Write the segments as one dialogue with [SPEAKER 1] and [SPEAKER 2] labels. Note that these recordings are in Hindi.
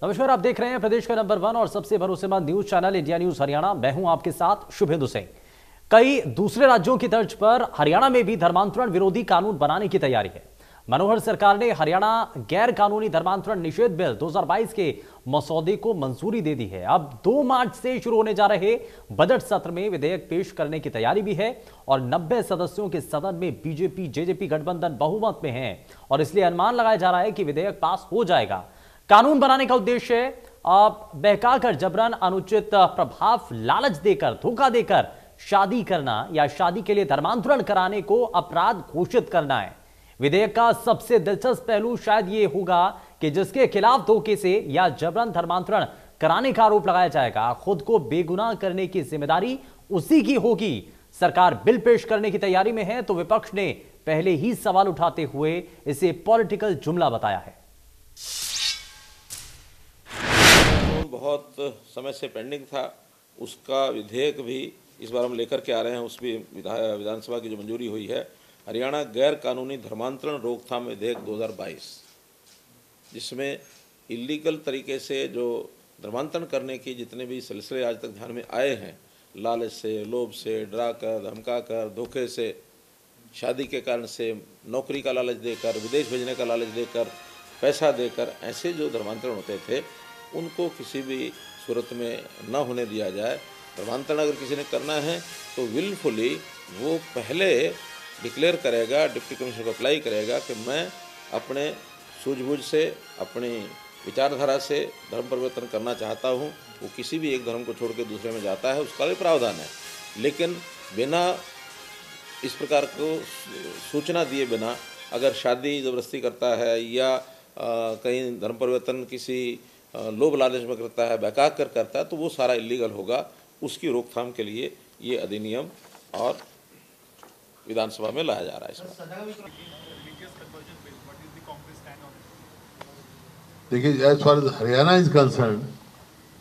[SPEAKER 1] नमस्कार, आप देख रहे हैं प्रदेश का नंबर 1 और सबसे भरोसेमंद news channel India news Haryana. मैं हूं आपके साथ शुभेंदु सिंह। कई दूसरे राज्यों की तर्ज पर हरियाणा में भी धर्मांतरण विरोधी कानून बनाने की तैयारी है। मनोहर सरकार ने हरियाणा गैर कानूनी धर्मांतरण निषेध बिल 2022 के मसौदे को मंजूरी दे दी है। अब 2 मार्च से शुरू होने जा रहे बजट सत्र में विधेयक पेश करने की तैयारी भी है और 90 सदस्यों के सदन में बीजेपी जेजेपी गठबंधन बहुमत में है और इसलिए अनुमान लगाया जा रहा है कि विधेयक पास हो जाएगा। कानून बनाने का उद्देश्य है बहकाकर, जबरन, अनुचित प्रभाव, लालच देकर, धोखा देकर शादी करना या शादी के लिए धर्मांतरण कराने को अपराध घोषित करना है। विधेयक का सबसे दिलचस्प पहलू शायद ये होगा कि जिसके खिलाफ धोखे से या जबरन धर्मांतरण कराने का आरोप लगाया जाएगा, खुद को बेगुनाह करने की जिम्मेदारी उसी की होगी। सरकार बिल पेश करने की तैयारी में है तो विपक्ष ने पहले ही सवाल उठाते हुए इसे पॉलिटिकल जुमला बताया है।
[SPEAKER 2] बहुत समय से पेंडिंग था, उसका विधेयक भी इस बार हम लेकर के आ रहे हैं। उस भी विधानसभा की जो मंजूरी हुई है, हरियाणा गैर कानूनी धर्मांतरण रोकथाम विधेयक 2022, जिसमें इलीगल तरीके से जो धर्मांतरण करने की जितने भी सिलसिले आज तक ध्यान में आए हैं, लालच से, लोभ से, डरा कर, धमका कर, धोखे से, शादी के कारण से, नौकरी का लालच देकर, विदेश भेजने का लालच देकर, पैसा देकर, ऐसे जो धर्मांतरण होते थे उनको किसी भी सूरत में न होने दिया जाए। धर्मांतरण अगर किसी ने करना है तो विलफुली वो पहले डिक्लेयर करेगा, डिप्टी कमिश्नर को अप्लाई करेगा कि मैं अपने सूझबूझ से, अपनी विचारधारा से धर्म परिवर्तन करना चाहता हूँ। वो किसी भी एक धर्म को छोड़ के दूसरे में जाता है, उसका भी प्रावधान है, लेकिन बिना इस प्रकार को सूचना दिए बिना अगर शादी ज़बरदस्ती करता है या कहीं धर्म परिवर्तन किसी लोभ लालच में करता है, बहका कर करता है, तो वो सारा इलीगल होगा। उसकी रोकथाम के लिए ये अधिनियम और विधानसभा में लाया जा रहा है। इसमें
[SPEAKER 3] देखिए, as far as Haryana is concern,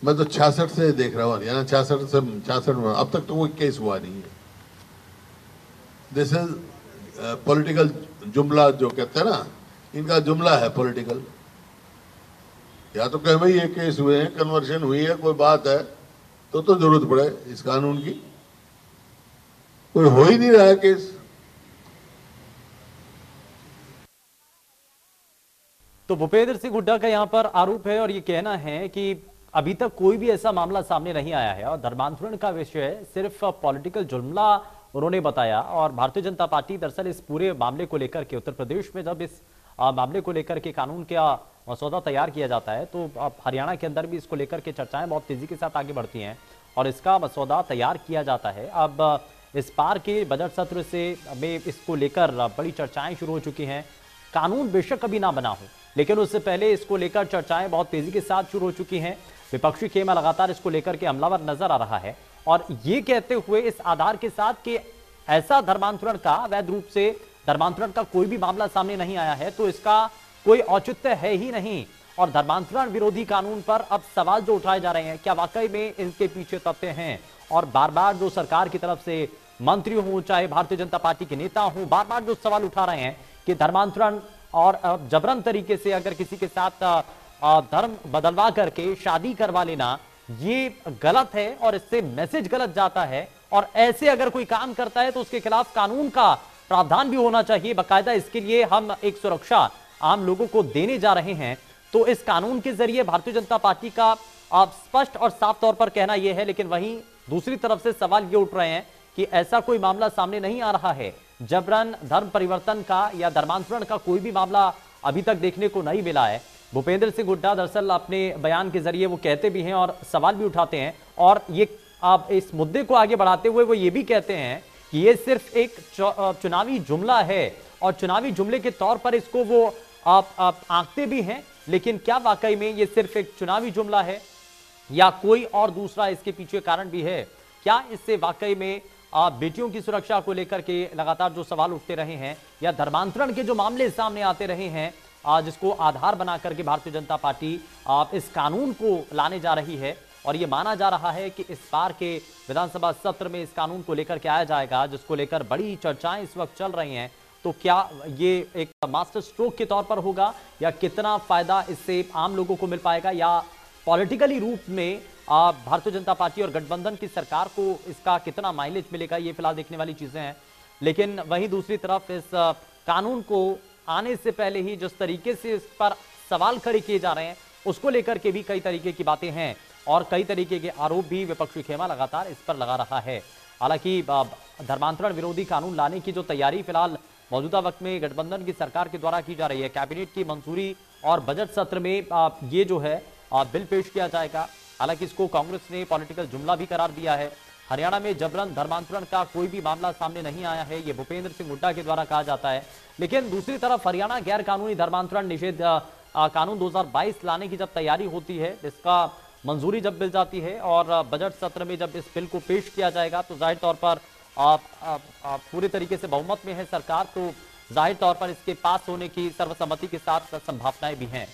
[SPEAKER 3] मैं तो 66 से देख रहा हूँ। हरियाणा 66 में अब तक तो कोई केस हुआ नहीं है। दिस इज पॉलिटिकल जुमला जो कहते हैं ना, इनका जुमला है पॉलिटिकल। या तो कह भाई ये केस हुए हैं, कन्वर्शन हुई है, कोई बात है तो जरूरत पड़े इस कानून की। कोई हो ही नहीं रहा है केस।
[SPEAKER 1] तो भूपेंद्र सिंह हुड्डा का यहां पर आरोप है और ये कहना है कि अभी तक कोई भी ऐसा मामला सामने नहीं आया है और धर्मांतरण का विषय सिर्फ पॉलिटिकल जुमला उन्होंने बताया। और भारतीय जनता पार्टी दरअसल इस पूरे मामले को लेकर के, उत्तर प्रदेश में जब इस मामले को लेकर के कानून का मसौदा तैयार किया जाता है तो हरियाणा के अंदर भी इसको लेकर के चर्चाएं बहुत तेजी के साथ आगे बढ़ती हैं और इसका मसौदा तैयार किया जाता है। अब इस बार के बजट सत्र से में इसको लेकर बड़ी चर्चाएं शुरू हो चुकी हैं। कानून बेशक कभी ना बना हो, लेकिन उससे पहले इसको लेकर चर्चाएं बहुत तेजी के साथ शुरू हो चुकी हैं। विपक्षी खेमा लगातार इसको लेकर के हमलावर नजर आ रहा है और ये कहते हुए इस आधार के साथ कि ऐसा धर्मांतरण का, अवैध रूप से धर्मांतरण का कोई भी मामला सामने नहीं आया है तो इसका कोई औचित्य है ही नहीं। और धर्मांतरण विरोधी कानून पर अब सवाल जो उठाए जा रहे हैं, क्या वाकई में इनके पीछे तथ्य हैं? और बार बार जो सरकार की तरफ से मंत्री हो, चाहे भारतीय जनता पार्टी के नेता हो, बार बार जो सवाल उठा रहे हैं कि धर्मांतरण और जबरन तरीके से अगर किसी के साथ धर्म बदलवा करके शादी करवा लेना, ये गलत है और इससे मैसेज गलत जाता है। और ऐसे अगर कोई काम करता है तो उसके खिलाफ कानून का प्रावधान भी होना चाहिए बाकायदा। इसके लिए हम एक सुरक्षा आम लोगों को देने जा रहे हैं। तो इस कानून के जरिए भारतीय जनता पार्टी का स्पष्ट और साफ तौर पर कहना यह है, लेकिन वहीं दूसरी तरफ से सवाल ये उठ रहे हैं कि ऐसा कोई मामला सामने नहीं आ रहा है। जबरन धर्म परिवर्तन का या धर्मांतरण का कोई भी मामला अभी तक देखने को नहीं मिला है। भूपेंद्र सिंह हुड्डा दरअसल अपने बयान के जरिए वो कहते भी हैं और सवाल भी उठाते हैं और ये आप इस मुद्दे को आगे बढ़ाते हुए वो ये भी कहते हैं कि ये सिर्फ एक चुनावी जुमला है और चुनावी जुमले के तौर पर इसको वो आप आंकते भी हैं। लेकिन क्या वाकई में ये सिर्फ एक चुनावी जुमला है या कोई और दूसरा इसके पीछे कारण भी है? क्या इससे वाकई में बेटियों की सुरक्षा को लेकर के लगातार जो सवाल उठते रहे हैं या धर्मांतरण के जो मामले सामने आते रहे हैं, जिसको आधार बना करके भारतीय जनता पार्टी इस कानून को लाने जा रही है और ये माना जा रहा है कि इस बार के विधानसभा सत्र में इस कानून को लेकर के आया जाएगा, जिसको लेकर बड़ी चर्चाएं इस वक्त चल रही हैं। तो क्या ये एक मास्टर स्ट्रोक के तौर पर होगा, या कितना फायदा इससे आम लोगों को मिल पाएगा, या पॉलिटिकली रूप में भारतीय जनता पार्टी और गठबंधन की सरकार को इसका कितना माइलेज मिलेगा, ये फिलहाल देखने वाली चीजें हैं। लेकिन वहीं दूसरी तरफ इस कानून को आने से पहले ही जिस तरीके से इस पर सवाल खड़े किए जा रहे हैं, उसको लेकर के भी कई तरीके की बातें हैं और कई तरीके के आरोप भी विपक्षी खेमा लगातार इस पर लगा रहा है। हालांकि धर्मांतरण विरोधी कानून लाने की जो तैयारी फिलहाल मौजूदा वक्त में गठबंधन की सरकार के द्वारा की जा रही है, कैबिनेट की मंजूरी और बजट सत्र में ये जो है बिल पेश किया जाएगा। हालांकि इसको कांग्रेस ने पॉलिटिकल जुमला भी करार दिया है। हरियाणा में जबरन धर्मांतरण का कोई भी मामला सामने नहीं आया है, ये भूपेंद्र सिंह हुड्डा के द्वारा कहा जाता है। लेकिन दूसरी तरफ हरियाणा गैर कानूनी धर्मांतरण निषेध कानून 2022 लाने की जब तैयारी होती है, इसका मंजूरी जब मिल जाती है और बजट सत्र में जब इस बिल को पेश किया जाएगा, तो जाहिर तौर पर पूरे तरीके से बहुमत में है सरकार, तो जाहिर तौर पर इसके पास होने की सर्वसम्मति के साथ संभावनाएं भी हैं।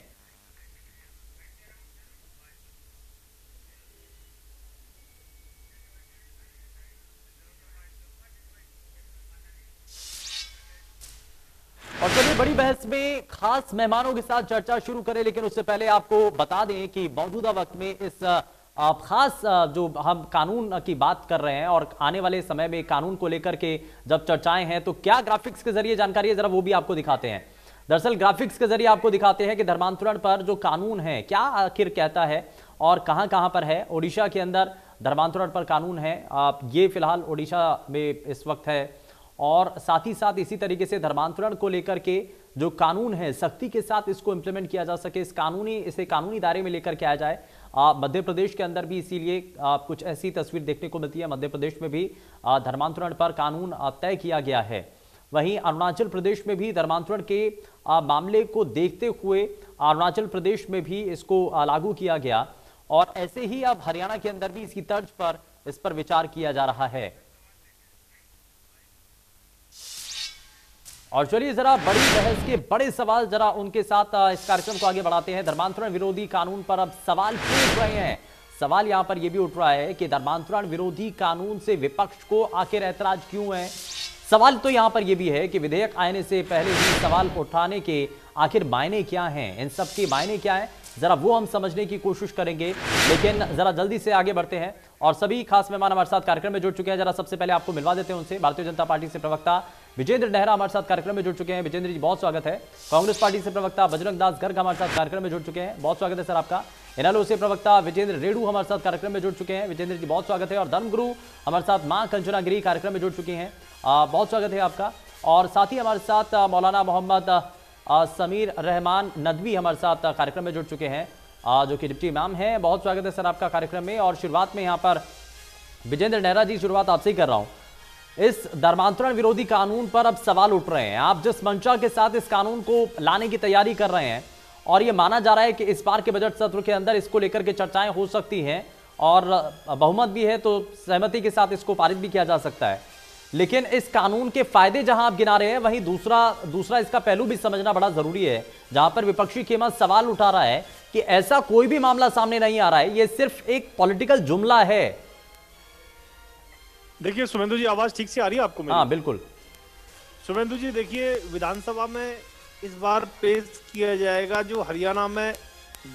[SPEAKER 1] और चलिए बड़ी बहस में खास मेहमानों के साथ चर्चा शुरू करें, लेकिन उससे पहले आपको बता दें कि मौजूदा वक्त में इस खास जो हम कानून की बात कर रहे हैं और आने वाले समय में कानून को लेकर के जब चर्चाएं हैं, तो क्या ग्राफिक्स के जरिए जानकारी है, जरा वो भी आपको दिखाते हैं। दरअसल ग्राफिक्स के जरिए आपको दिखाते हैं कि धर्मांतरण पर जो कानून है क्या आखिर कहता है और कहां कहां पर है। ओडिशा के अंदर धर्मांतरण पर कानून है, ये फिलहाल ओडिशा में इस वक्त है, और साथ ही साथ इसी तरीके से धर्मांतरण को लेकर के जो कानून है सख्ती के साथ इसको इंप्लीमेंट किया जा सके, इसे कानूनी दायरे में लेकर के आया जाए। मध्य प्रदेश के अंदर भी इसीलिए कुछ ऐसी तस्वीर देखने को मिलती है। मध्य प्रदेश में भी धर्मांतरण पर कानून तय किया गया है। वहीं अरुणाचल प्रदेश में भी धर्मांतरण के मामले को देखते हुए अरुणाचल प्रदेश में भी इसको लागू किया गया, और ऐसे ही अब हरियाणा के अंदर भी इसकी तर्ज पर इस पर विचार किया जा रहा है। और चलिए जरा बड़ी बहस के बड़े सवाल जरा उनके साथ इस कार्यक्रम को आगे बढ़ाते हैं। धर्मांतरण विरोधी कानून पर अब सवाल क्यों उठ रहे हैं? सवाल यहां पर यह भी उठ रहा है कि धर्मांतरण विरोधी कानून से विपक्ष को आखिर ऐतराज क्यों है। सवाल तो यहां पर यह भी है कि विधेयक आने से पहले ही सवाल उठाने के आखिर मायने क्या हैं, इन सब के मायने क्या है, जरा वो हम समझने की कोशिश करेंगे। लेकिन जरा जल्दी से आगे बढ़ते हैं और सभी खास मेहमान हमारे साथ कार्यक्रम में जुड़ चुके हैं। जरा सबसे पहले आपको मिलवा देते हैं उनसे। भारतीय जनता पार्टी से प्रवक्ता विजेंद्र नेहरा हमारे साथ कार्यक्रम में जुड़ चुके हैं। विजेंद्र जी बहुत स्वागत है। कांग्रेस पार्टी से प्रवक्ता बजरंग दास गर्ग हमारे साथ कार्यक्रम में जुड़ चुके हैं, बहुत स्वागत है सर आपका। इनेलो से प्रवक्ता विजेंद्र रेडू हमारे साथ कार्यक्रम में जुड़ चुके हैं, विजेंद्र जी बहुत स्वागत है। और धर्मगुरु हमारे साथ मां कंचना गिरी कार्यक्रम में जुड़ चुकी हैं, बहुत स्वागत है आपका। और साथ ही हमारे साथ मौलाना मोहम्मद समीर रहमान नदवी हमारे साथ कार्यक्रम में जुड़ चुके हैं, जो कि डिप्टी इमाम हैं, बहुत स्वागत है सर आपका कार्यक्रम में। और शुरुआत में यहाँ पर विजेंद्र नेहरा जी, शुरुआत आपसे ही कर रहा हूँ। इस धर्मांतरण विरोधी कानून पर अब सवाल उठ रहे हैं, आप जिस मंशा के साथ इस कानून को लाने की तैयारी कर रहे हैं, और ये माना जा रहा है कि इस बार के बजट सत्र के अंदर इसको लेकर के चर्चाएं हो सकती हैं और बहुमत भी है तो सहमति के साथ इसको पारित भी किया जा सकता है। लेकिन इस कानून के फायदे जहां आप गिना रहे हैं, वहीं दूसरा इसका पहलू भी समझना बड़ा जरूरी है, जहां पर विपक्षी खेमा सवाल उठा रहा है कि ऐसा कोई भी मामला सामने नहीं आ रहा है, ये सिर्फ एक पॉलिटिकल जुमला है।
[SPEAKER 4] देखिए शुभेंदु जी, आवाज ठीक से आ रही है आपको मेरी?
[SPEAKER 1] हाँ बिल्कुल।
[SPEAKER 4] शुभेंदु जी देखिए, विधानसभा में इस बार पेश किया जाएगा जो हरियाणा में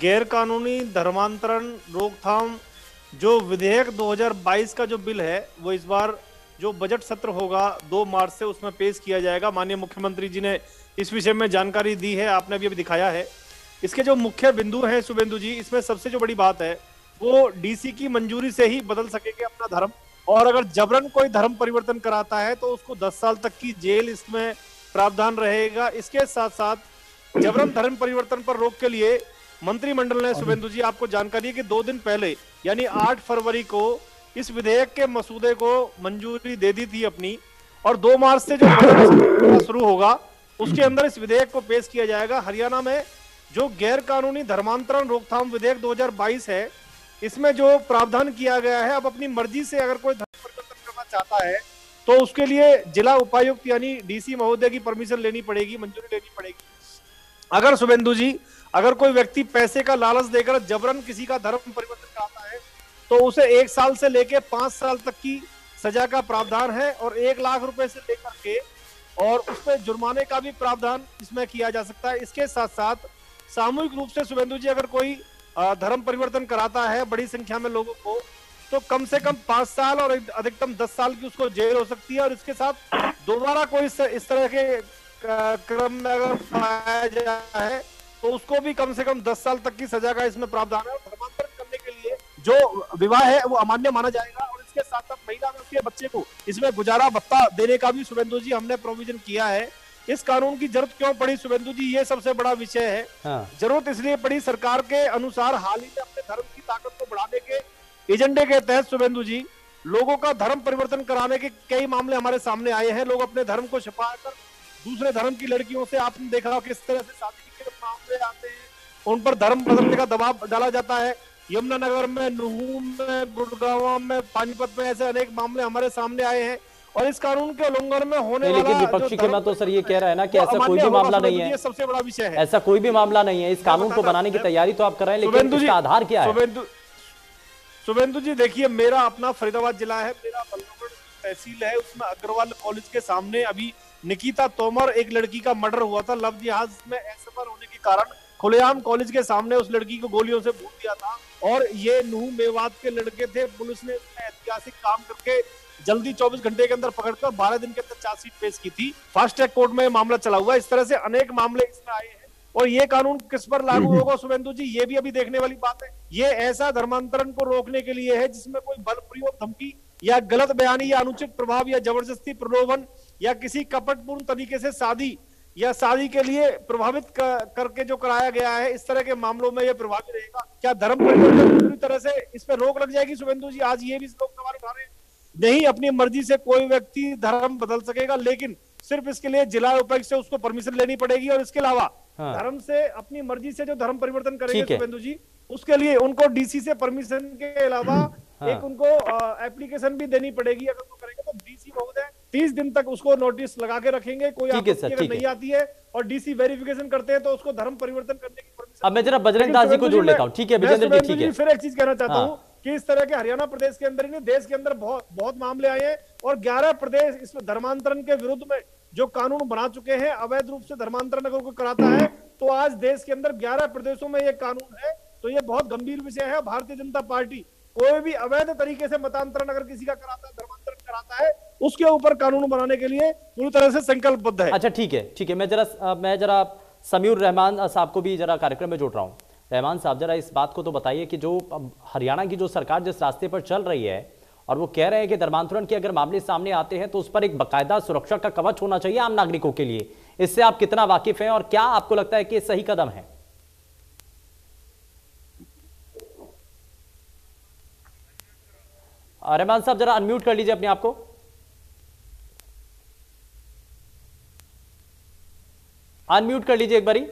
[SPEAKER 4] गैर कानूनी धर्मांतरण रोकथाम जो विधेयक 2022 का जो बिल है, वो इस बार जो बजट सत्र होगा 2 मार्च से उसमें पेश किया जाएगा। माननीय मुख्यमंत्री जी ने इस विषय में जानकारी दी है, आपने भी अभी दिखाया है। इसके जो मुख्य बिंदु हैं शुभेंदु जी, इसमें सबसे जो बड़ी बात है वो डीसी की मंजूरी से ही बदल सकेंगे अपना धर्म, और अगर जबरन कोई धर्म परिवर्तन कराता है तो उसको 10 साल तक की जेल इसमें प्रावधान रहेगा। इसके साथ साथ जबरन धर्म परिवर्तन पर रोक के लिए मंत्रिमंडल ने शुभेंदु जी आपको जानकारी है कि 2 दिन पहले यानी 8 फरवरी को इस विधेयक के मसूदे को मंजूरी दे दी थी अपनी, और 2 मार्च से जो बजट शुरू होगा उसके अंदर इस विधेयक को पेश किया जाएगा। हरियाणा में जो गैर कानूनी धर्मांतरण रोकथाम विधेयक 2022 है, इसमें जो प्रावधान किया गया है, अब अपनी मर्जी से अगर कोई धर्म परिवर्तन करना चाहता है तो उसके लिए जिला उपायुक्त यानी डीसी महोदय की परमिशन लेनी पड़ेगी, मंजूरी लेनी पड़ेगी। अगर शुभेंदु जी, अगर कोई व्यक्ति पैसे का लालच देकर जबरन किसी का धर्म परिवर्तन कराता है तो उसे 1 साल से लेकर 5 साल तक की सजा का प्रावधान है, और 1 लाख रुपए से लेकर के और उसमें जुर्माने का भी प्रावधान इसमें किया जा सकता है। इसके साथ साथ सामूहिक रूप से शुभेंदु जी अगर कोई धर्म परिवर्तन कराता है बड़ी संख्या में लोगों को, तो कम से कम 5 साल और अधिकतम 10 साल की उसको जेल हो सकती है। और इसके साथ दोबारा कोई इस तरह के क्रम में अगर पाया जाए तो उसको भी कम से कम 10 साल तक की सजा का इसमें प्रावधान है। धर्मांतरण करने के लिए जो विवाह है वो अमान्य माना जाएगा। और इसके साथ साथ महिला में उसके बच्चे को इसमें गुजारा भत्ता देने का भी शुभेंदु जी हमने प्रोविजन किया है। इस कानून की जरूरत क्यों पड़ी शुभेंदु जी, ये सबसे बड़ा विषय है। हाँ। जरूरत इसलिए पड़ी, सरकार के अनुसार हाल ही में अपने धर्म की ताकत को बढ़ाने के एजेंडे के तहत शुभेंदु जी लोगों का धर्म परिवर्तन कराने के कई मामले हमारे सामने आए हैं। लोग अपने धर्म को छिपाकर दूसरे धर्म की लड़कियों से, आपने देखा किस तरह से शादी के मामले आते हैं, उन पर धर्म बदलने का दबाव डाला जाता है। यमुनानगर में, नुहू में, गुड़गांव में, पानीपत में ऐसे अनेक मामले हमारे सामने आए हैं। और इस कानून के उल्लंघन में होने वाला,
[SPEAKER 1] लेकिन विपक्षी के मत तो सर ये कह रहा है ना कि ऐसा कोई भी मामला नहीं है,
[SPEAKER 4] सबसे बड़ा विषय है,
[SPEAKER 1] ऐसा कोई भी मामला नहीं है। इस कानून को बनाने की तैयारी तो आप कर रहे हैं, लेकिन इसका आधार क्या है?
[SPEAKER 4] शुभेंदु जी देखिए, मेरा अपना फरीदाबाद जिला है, मेरा बल्लभगढ़ तहसील है, उसमें अग्रवाल कॉलेज के सामने अभी निकिता तोमर एक लड़की का मर्डर हुआ था। लव जिहाद में असफल होने के कारण खुलेआम कॉलेज के सामने उस लड़की को गोलियों से भून दिया था। और ये नुहू मेवात के लड़के थे। पुलिस ने ऐतिहासिक काम करके जल्दी 24 घंटे के अंदर पकड़कर 12 दिन के अंदर चार्जशीट पेश की थी। फास्ट ट्रैक कोर्ट में मामला चला हुआ। इस तरह से अनेक मामले इसमें आए हैं। और ये कानून किस पर लागू होगा शुभेंदु जी, ये भी अभी देखने वाली बात है। ये ऐसा धर्मांतरण को रोकने के लिए है जिसमें कोई बल प्रयोग, धमकी या गलत बयानी या अनुचित प्रभाव या जबरदस्ती प्रलोभन या किसी कपटपूर्ण तरीके से शादी के लिए प्रभावित करके जो कराया गया है, इस तरह के मामलों में ये प्रभावी रहेगा। क्या धर्म परिवर्तन पूरी तरह से इस पर रोक लग जाएगी शुभेंदु जी? आज ये भी लोग सवाल उठा रहे हैं। नहीं, अपनी मर्जी से कोई व्यक्ति धर्म बदल सकेगा, लेकिन सिर्फ इसके लिए जिला उपायुक्त से उसको परमिशन लेनी पड़ेगी। और इसके अलावा धर्म से अपनी मर्जी से जो धर्म परिवर्तन करेंगे शुभेंदु जी, उसके लिए उनको डीसी से परमिशन के अलावा एक उनको एप्लीकेशन भी देनी पड़ेगी। अगर वो करेंगे तो डीसी महोदय 30 दिन तक उसको नोटिस लगा के रखेंगे। कोई आपत्ति अगर नहीं आती है और डीसी वेरिफिकेशन करते हैं तो उसको धर्म परिवर्तन करने की परमिशन।
[SPEAKER 1] अब मैं जरा बजरंग दास जी को जोड़ लेता हूं। ठीक है विजेंद्र जी, ठीक है।
[SPEAKER 4] फिर एक चीज कहना चाहता हूं कि इस तरह के हरियाणा प्रदेश के अंदर ही नहीं, देश के अंदर बहुत मामले आए हैं। और 11 प्रदेश इस धर्मांतरण के विरुद्ध में जो कानून बना चुके हैं। अवैध रूप से धर्मांतरण अगर कोई कराता है तो आज देश के अंदर 11 प्रदेशों में ये कानून है। तो ये बहुत गंभीर विषय है। भारतीय जनता पार्टी कोई भी अवैध तरीके से मतांतरण अगर किसी का कराता है, धर्मांतरण कराता है, उसके ऊपर कानून बनाने के लिए पूरी तरह से संकल्पबद्ध है।
[SPEAKER 1] अच्छा ठीक है। मैं जरा समीउर रहमान साहब को भी जरा कार्यक्रम में जोड़ रहा हूँ। रहमान साहब, जरा इस बात को तो बताइए कि जो हरियाणा की जो सरकार जिस रास्ते पर चल रही है और वो कह रहे हैं कि धर्मांतरण के अगर मामले सामने आते हैं तो उस पर एक बाकायदा सुरक्षा का कवच होना चाहिए आम नागरिकों के लिए, इससे आप कितना वाकिफ हैं और क्या आपको लगता है कि सही कदम है? रहमान साहब जरा अनम्यूट कर लीजिए अपने आप को। अनम्यूट कर लीजिए एक बारी।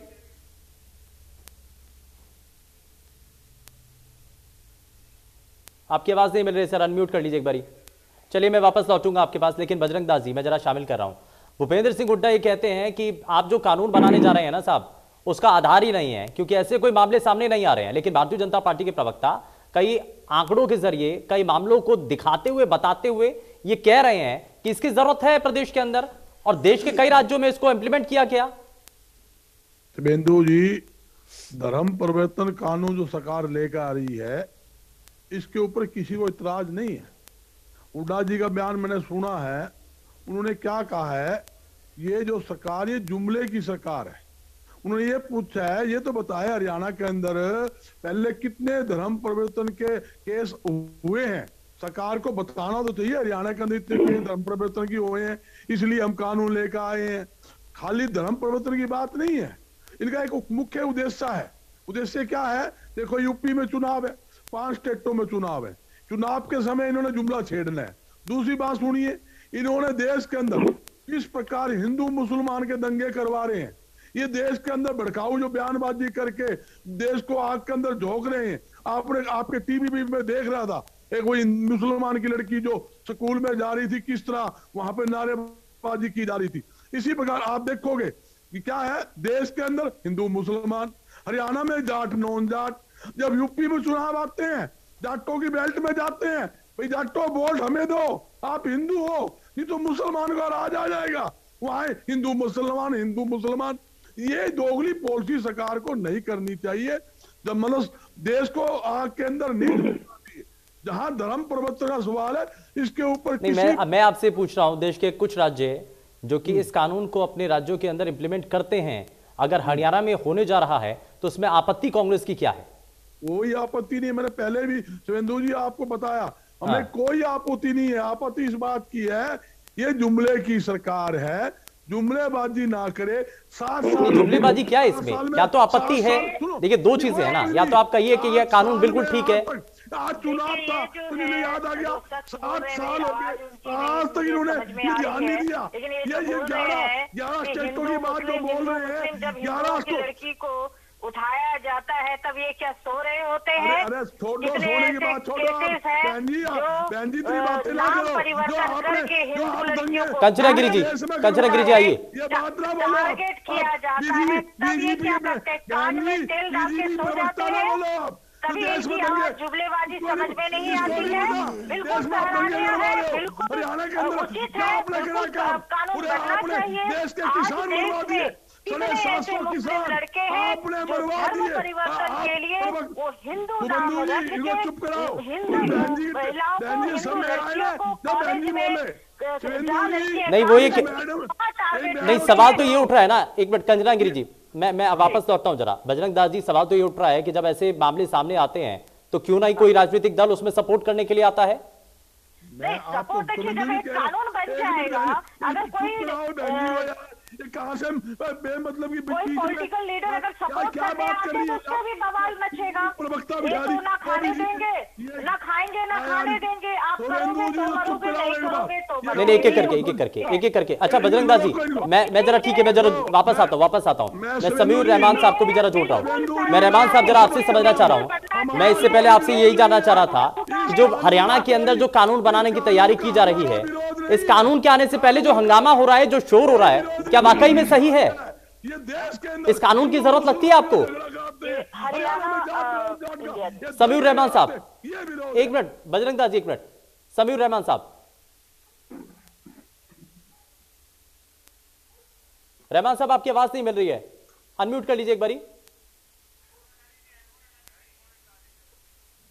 [SPEAKER 1] आपकी आवाज नहीं मिल रही सर, अनम्यूट कर लीजिए एक बारी। चलिए मैं वापस लौटूंगा आपके पास, लेकिन बजरंग दास जी मैं जरा शामिल कर रहा हूं। भूपेंद्र सिंह हुड्डा ये कहते हैं कि आप जो कानून बनाने जा रहे हैं ना साहब, उसका आधार ही नहीं है, क्योंकि ऐसे कोई मामले सामने नहीं आ रहे हैं। लेकिन भारतीय जनता पार्टी के प्रवक्ता कई आंकड़ों के जरिए कई मामलों को दिखाते हुए बताते हुए ये कह रहे हैं कि इसकी जरूरत है प्रदेश के अंदर और देश के कई राज्यों में इसको इंप्लीमेंट किया गया।
[SPEAKER 5] शुभेंदु जी, धर्म परिवर्तन कानून जो सरकार लेकर आ रही है, इसके ऊपर किसी को इतराज नहीं है। हुड्डा जी का बयान मैंने सुना है, उन्होंने क्या कहा है, ये जो सरकार ये जुमले की सरकार है। उन्होंने ये पूछा है, ये तो बताया हरियाणा के अंदर पहले कितने धर्म परिवर्तन के केस हुए हैं, सरकार को बताना तो चाहिए हरियाणा के अंदर इतने धर्म परिवर्तन की हुए हैं, इसलिए हम कानून लेकर आए हैं। खाली धर्म परिवर्तन की बात नहीं है, इनका एक मुख्य उद्देश्य है। उद्देश्य क्या है? देखो, यूपी में चुनाव है, 5 स्टेटों में चुनाव है, चुनाव के समय इन्होंने जुमला छेड़ना है। दूसरी बात सुनिए, इन्होंने देश के अंदर किस प्रकार हिंदू मुसलमान के दंगे करवा रहे हैं। ये देश के अंदर भड़काऊ जो बयानबाजी करके देश को आग के अंदर झोंक रहे हैं। आपके टीवी में देख रहा था, एक वही मुसलमान की लड़की जो स्कूल में जा रही थी, किस तरह वहां पे नारेबाजी की जा रही थी। इसी प्रकार आप देखोगे कि क्या है, देश के अंदर हिंदू मुसलमान, हरियाणा में जाट नॉन जाट, जब यूपी में चुनाव आते हैं जाटों की बेल्ट में जाते हैं, भाई जाटों वोट हमें दो, आप हिंदू हो, नहीं तो मुसलमान का राज आ जाएगा। वहां हिंदू मुसलमान। ये दोगली पॉलिसी सरकार को नहीं करनी चाहिए। जब मतलब देश को आग के अंदर नहीं, जहां धर्म परिवर्तन का सवाल है, इसके ऊपर
[SPEAKER 1] नहीं, मैं आपसे पूछ रहा हूं, देश के कुछ राज्य जो कि इस कानून को अपने राज्यों के अंदर इंप्लीमेंट करते हैं, अगर हरियाणा में होने जा रहा है तो उसमें आपत्ति कांग्रेस की क्या है?
[SPEAKER 5] कोई आपत्ति नहीं, मैंने पहले भी शुभेंदु जी आपको बताया, हमें
[SPEAKER 1] हाँ।
[SPEAKER 5] कोई आपत्ति नहीं है। आपत्ति इस बात की है, ये जुमले की सरकार है, जुमलेबाजी ना करे। 7 साल
[SPEAKER 1] जुमलेबाजी क्या है इसमें? या तो आपत्ति है, देखिए दो चीजें है ना, या तो आप कहिए कि यह कानून बिल्कुल ठीक है।
[SPEAKER 5] आज चुनाव था तो इन्हें याद आ गया, 7 साल हो गए, आज तक इन्होंने ये ध्यान नहीं दिया। ये 11 स्टेटों की बात जो बोल रहे हैं, 11
[SPEAKER 6] लड़की को उठाया जाता है, तब ये क्या सो रहे होते हैं?
[SPEAKER 5] अरे छोड़ो, सोने की बात छोड़ो बहन जी, इतनी बातें ना करो।
[SPEAKER 1] कंचना गिरी जी आइए।
[SPEAKER 5] ये बात ना बोलो,
[SPEAKER 6] टारगेट किया जाता है, तब ये क्या करते हैं? कान में तेल डाल के सो जाते हैं। कभी इनकी आवाज जुमलेबाजी समझ में नहीं आती है। बिल्कुल सराहनीय है, बिल्कुल उचित है, बिल्कुल कानून बनना चाहिए।
[SPEAKER 5] देश के किसान मरवा दिए,
[SPEAKER 6] कितने ऐसे मुस्लिम लड़के हैं जो धर्म परिवर्तन के लिए वो हिंदू नाम रख के हिंदू महिलाओं को, हिंदू लड़कियों को कॉलेज में
[SPEAKER 1] नहीं, वो ये नहीं, सवाल तो ये उठ रहा है ना, एक मिनट कंचना गिरी जी, मैं वापस लौटता हूं जरा। बजरंग दास जी, सवाल तो ये उठ रहा है कि जब ऐसे मामले सामने आते हैं तो क्यों ना ही कोई राजनीतिक दल उसमें सपोर्ट करने के लिए आता है?
[SPEAKER 6] सपोर्ट देखिए, जब एक कानून बन जाएगा, अगर कोई
[SPEAKER 5] कहां से बेमतलब की
[SPEAKER 6] कोई पॉलिटिकल लीडर अगर सपोर्ट करने आते हैं तो उससे भी बवाल मचेगा। ये तो ना खाने देंगे, ना खाएंगे, ना खाने देंगे। आप करोगे तो मरोगे, नहीं करोगे तो
[SPEAKER 1] नहीं, एक एक करके। अच्छा बजरंग दास जी, मैं जरा ठीक है, मैं जरा वापस आता हूं। मैं समीउर रहमान साहब को भी जरा जोड़ रहा हूं। मैं रहमान साहब जरा आपसे समझना चाह रहा हूं, मैं इससे पहले आपसे यही जानना चाह रहा था कि जो हरियाणा के अंदर जो कानून बनाने की तैयारी की जा रही है, इस कानून के आने से पहले जो हंगामा हो रहा है, जो शोर हो रहा है, क्या वाकई में सही है? इस कानून की जरूरत लगती है आपको? समीउर रहमान साहब, एक मिनट, बजरंग दास जी एक मिनट, समीउर रहमान साहब, रहमान साहब आपकी आवाज नहीं मिल रही है, अनम्यूट कर लीजिए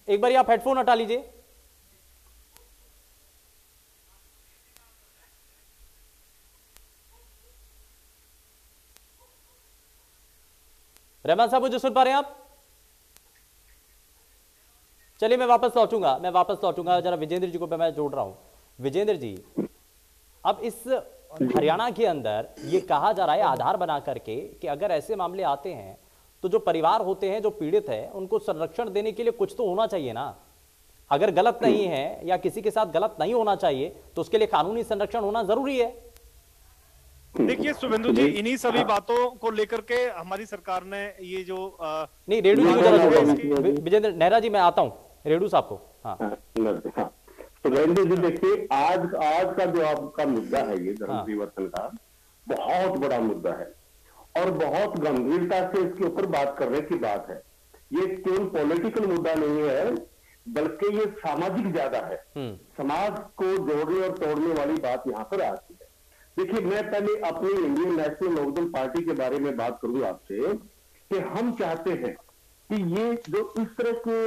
[SPEAKER 1] एक बारी आप हेडफोन हटा लीजिए। रहमान साहब मुझे सुन पा रहे हैं आप? चलिए मैं वापस लौटूंगा जरा विजेंद्र जी को मैं जोड़ रहा हूं। विजेंद्र जी, अब इस हरियाणा के अंदर ये कहा जा रहा है आधार बना करके कि अगर ऐसे मामले आते हैं तो जो परिवार होते हैं, जो पीड़ित है, उनको संरक्षण देने के लिए कुछ तो होना चाहिए ना। अगर गलत नहीं है या किसी के साथ गलत नहीं होना चाहिए तो उसके लिए कानूनी संरक्षण होना जरूरी है।
[SPEAKER 4] देखिए शुभेंदु जी, इन्हीं सभी बातों को लेकर के हमारी सरकार ने ये जो
[SPEAKER 1] नहीं, रेडू जी को जरा जोड़ो। विजेंद्र नेहरा जी, मैं आता हूं रेडू साहब को। हाँ
[SPEAKER 7] शुभेंदु जी, देखिए आज का जो आपका मुद्दा है, ये धर्म परिवर्तन का बहुत बड़ा मुद्दा है और बहुत गंभीरता से इसके ऊपर बात करने की बात है। ये केवल पॉलिटिकल मुद्दा नहीं है, बल्कि ये सामाजिक ज्यादा है। समाज को जोड़ने और तोड़ने वाली बात यहाँ पर आती है। देखिए, मैं पहले अपनी इंडियन नेशनल लोकदल पार्टी के बारे में बात करूं आपसे कि हम चाहते हैं कि ये जो इस तरह के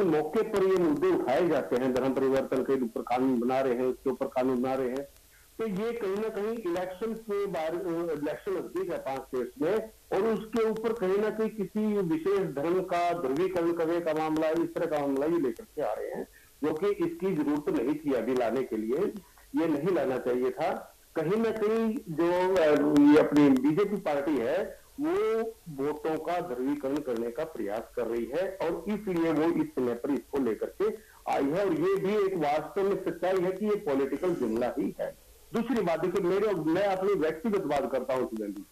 [SPEAKER 7] मौके पर ये मुद्दे उठाए जाते हैं, धर्म परिवर्तन के ऊपर कानून बना रहे हैं, उसके ऊपर कानून बना रहे हैं, तो ये कहीं ना कहीं इलेक्शन के बारे इलेक्शन नजदीक है 5 स्टेट्स में, और उसके ऊपर कहीं ना कहीं किसी विशेष धर्म का ध्रुवीकरण करने का मामला, इस तरह का मामला ये लेकर के आ रहे हैं, जो कि इसकी जरूरत नहीं थी अभी लाने के लिए, ये नहीं लाना चाहिए था। कहीं ना कहीं जो ये अपनी बीजेपी पार्टी है वो वोटों का ध्रुवीकरण करने का प्रयास कर रही है और इसलिए वो इस समय पर इसको लेकर के आई है, और ये भी एक वास्तव में सच्चाई है कि ये पॉलिटिकल जुमला ही है। दूसरी बात है कि मैं अपनी व्यक्तिगत बात करता हूं सुगंधी,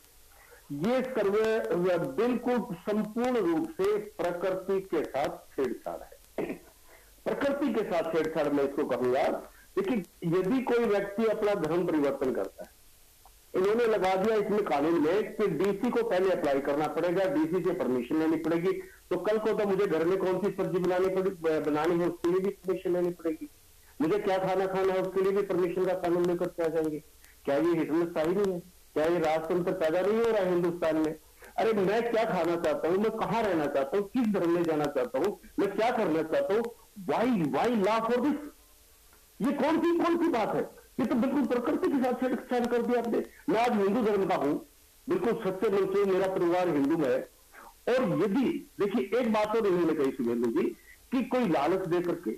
[SPEAKER 7] ये सर्वे बिल्कुल संपूर्ण रूप से प्रकृति के साथ छेड़छाड़ है। प्रकृति के साथ छेड़छाड़ मैं इसको कहूंगा। देखिए, यदि कोई व्यक्ति अपना धर्म परिवर्तन करता है, इन्होंने लगा दिया इसमें कानून में कि डीसी को पहले अप्लाई करना पड़ेगा, डीसी से परमिशन लेनी पड़ेगी, तो कल को तो मुझे घर में कौन सी सब्जी बनानी है उसके लिए भी परमिशन लेनी पड़ेगी, मुझे क्या खाना खाना है उसके लिए भी परमिशन का कानून लेकर के आ जाएंगे। क्या ये हिटलरशाही नहीं है? क्या ये राजतंत्र पैदा नहीं हो रहा है हिंदुस्तान में? अरे मैं क्या खाना चाहता हूँ, मैं कहाँ रहना चाहता हूँ, किस धर्म में जाना चाहता हूँ, मैं क्या करना चाहता हूँ, वाई लॉ फॉर दिस? ये कौन सी बात है? ये तो बिल्कुल प्रकृति के साथ छेड़छाड़ कर दिया आपने। मैं आज हिंदू धर्म का हूं, बिल्कुल सच्चे मन से, मेरा परिवार हिंदू है। और यदि देखिए एक बात और इन्होंने कही शुभेंदु जी कि कोई लालच दे करके,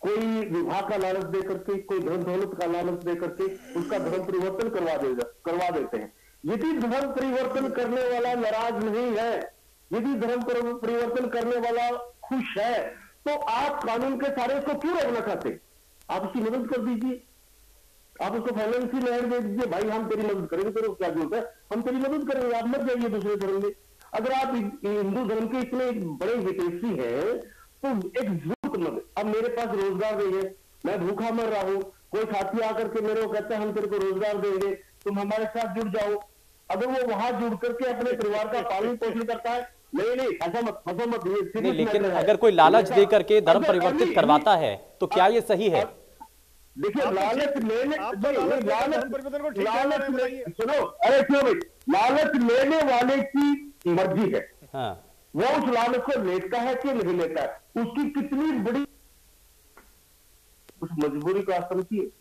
[SPEAKER 7] कोई विवाह का लालच दे करके, कोई धन दौलत का लालच दे करके उसका धर्म परिवर्तन करवा देते हैं। यदि धर्म परिवर्तन करने वाला नाराज नहीं है, यदि धर्म परिवर्तन करने वाला खुश है, तो आप कानून के सारे उसको क्यों रोकना चाहते? आप उसकी मदद कर दीजिए, आप उसको फाइनेंशियल एड दे दीजिए, भाई हम तेरी मदद करेंगे, तेरे को क्या जरूरत है, हम तेरी मदद करेंगे, आप मत जाइए दूसरे धर्म में। अगर आप हिंदू धर्म के इतने बड़े हितैषी हैं तो एक जरूरत मत, अब मेरे पास रोजगार नहीं है, मैं भूखा मर रहा हूं, कोई साथी आकर के मेरे को कहता है हम तेरे को रोजगार देंगे, तुम हमारे साथ जुड़ जाओ। अगर वो वहां जुड़ करके अपने परिवार का पालन पोषण करता है, नहीं ऐसा मत
[SPEAKER 1] नहीं, लेकिन अगर कोई लालच दे करके धर्म परिवर्तित करवाता है तो क्या ये सही है?
[SPEAKER 7] देखिए लालच लेने सुनो, अरे क्यों भाई, लालच लेने वाले की मर्जी है।
[SPEAKER 1] हाँ।
[SPEAKER 7] वो उस लालच को लेता है कि नहीं लेता है, उसकी कितनी बड़ी उस मजबूरी को आप समझिए।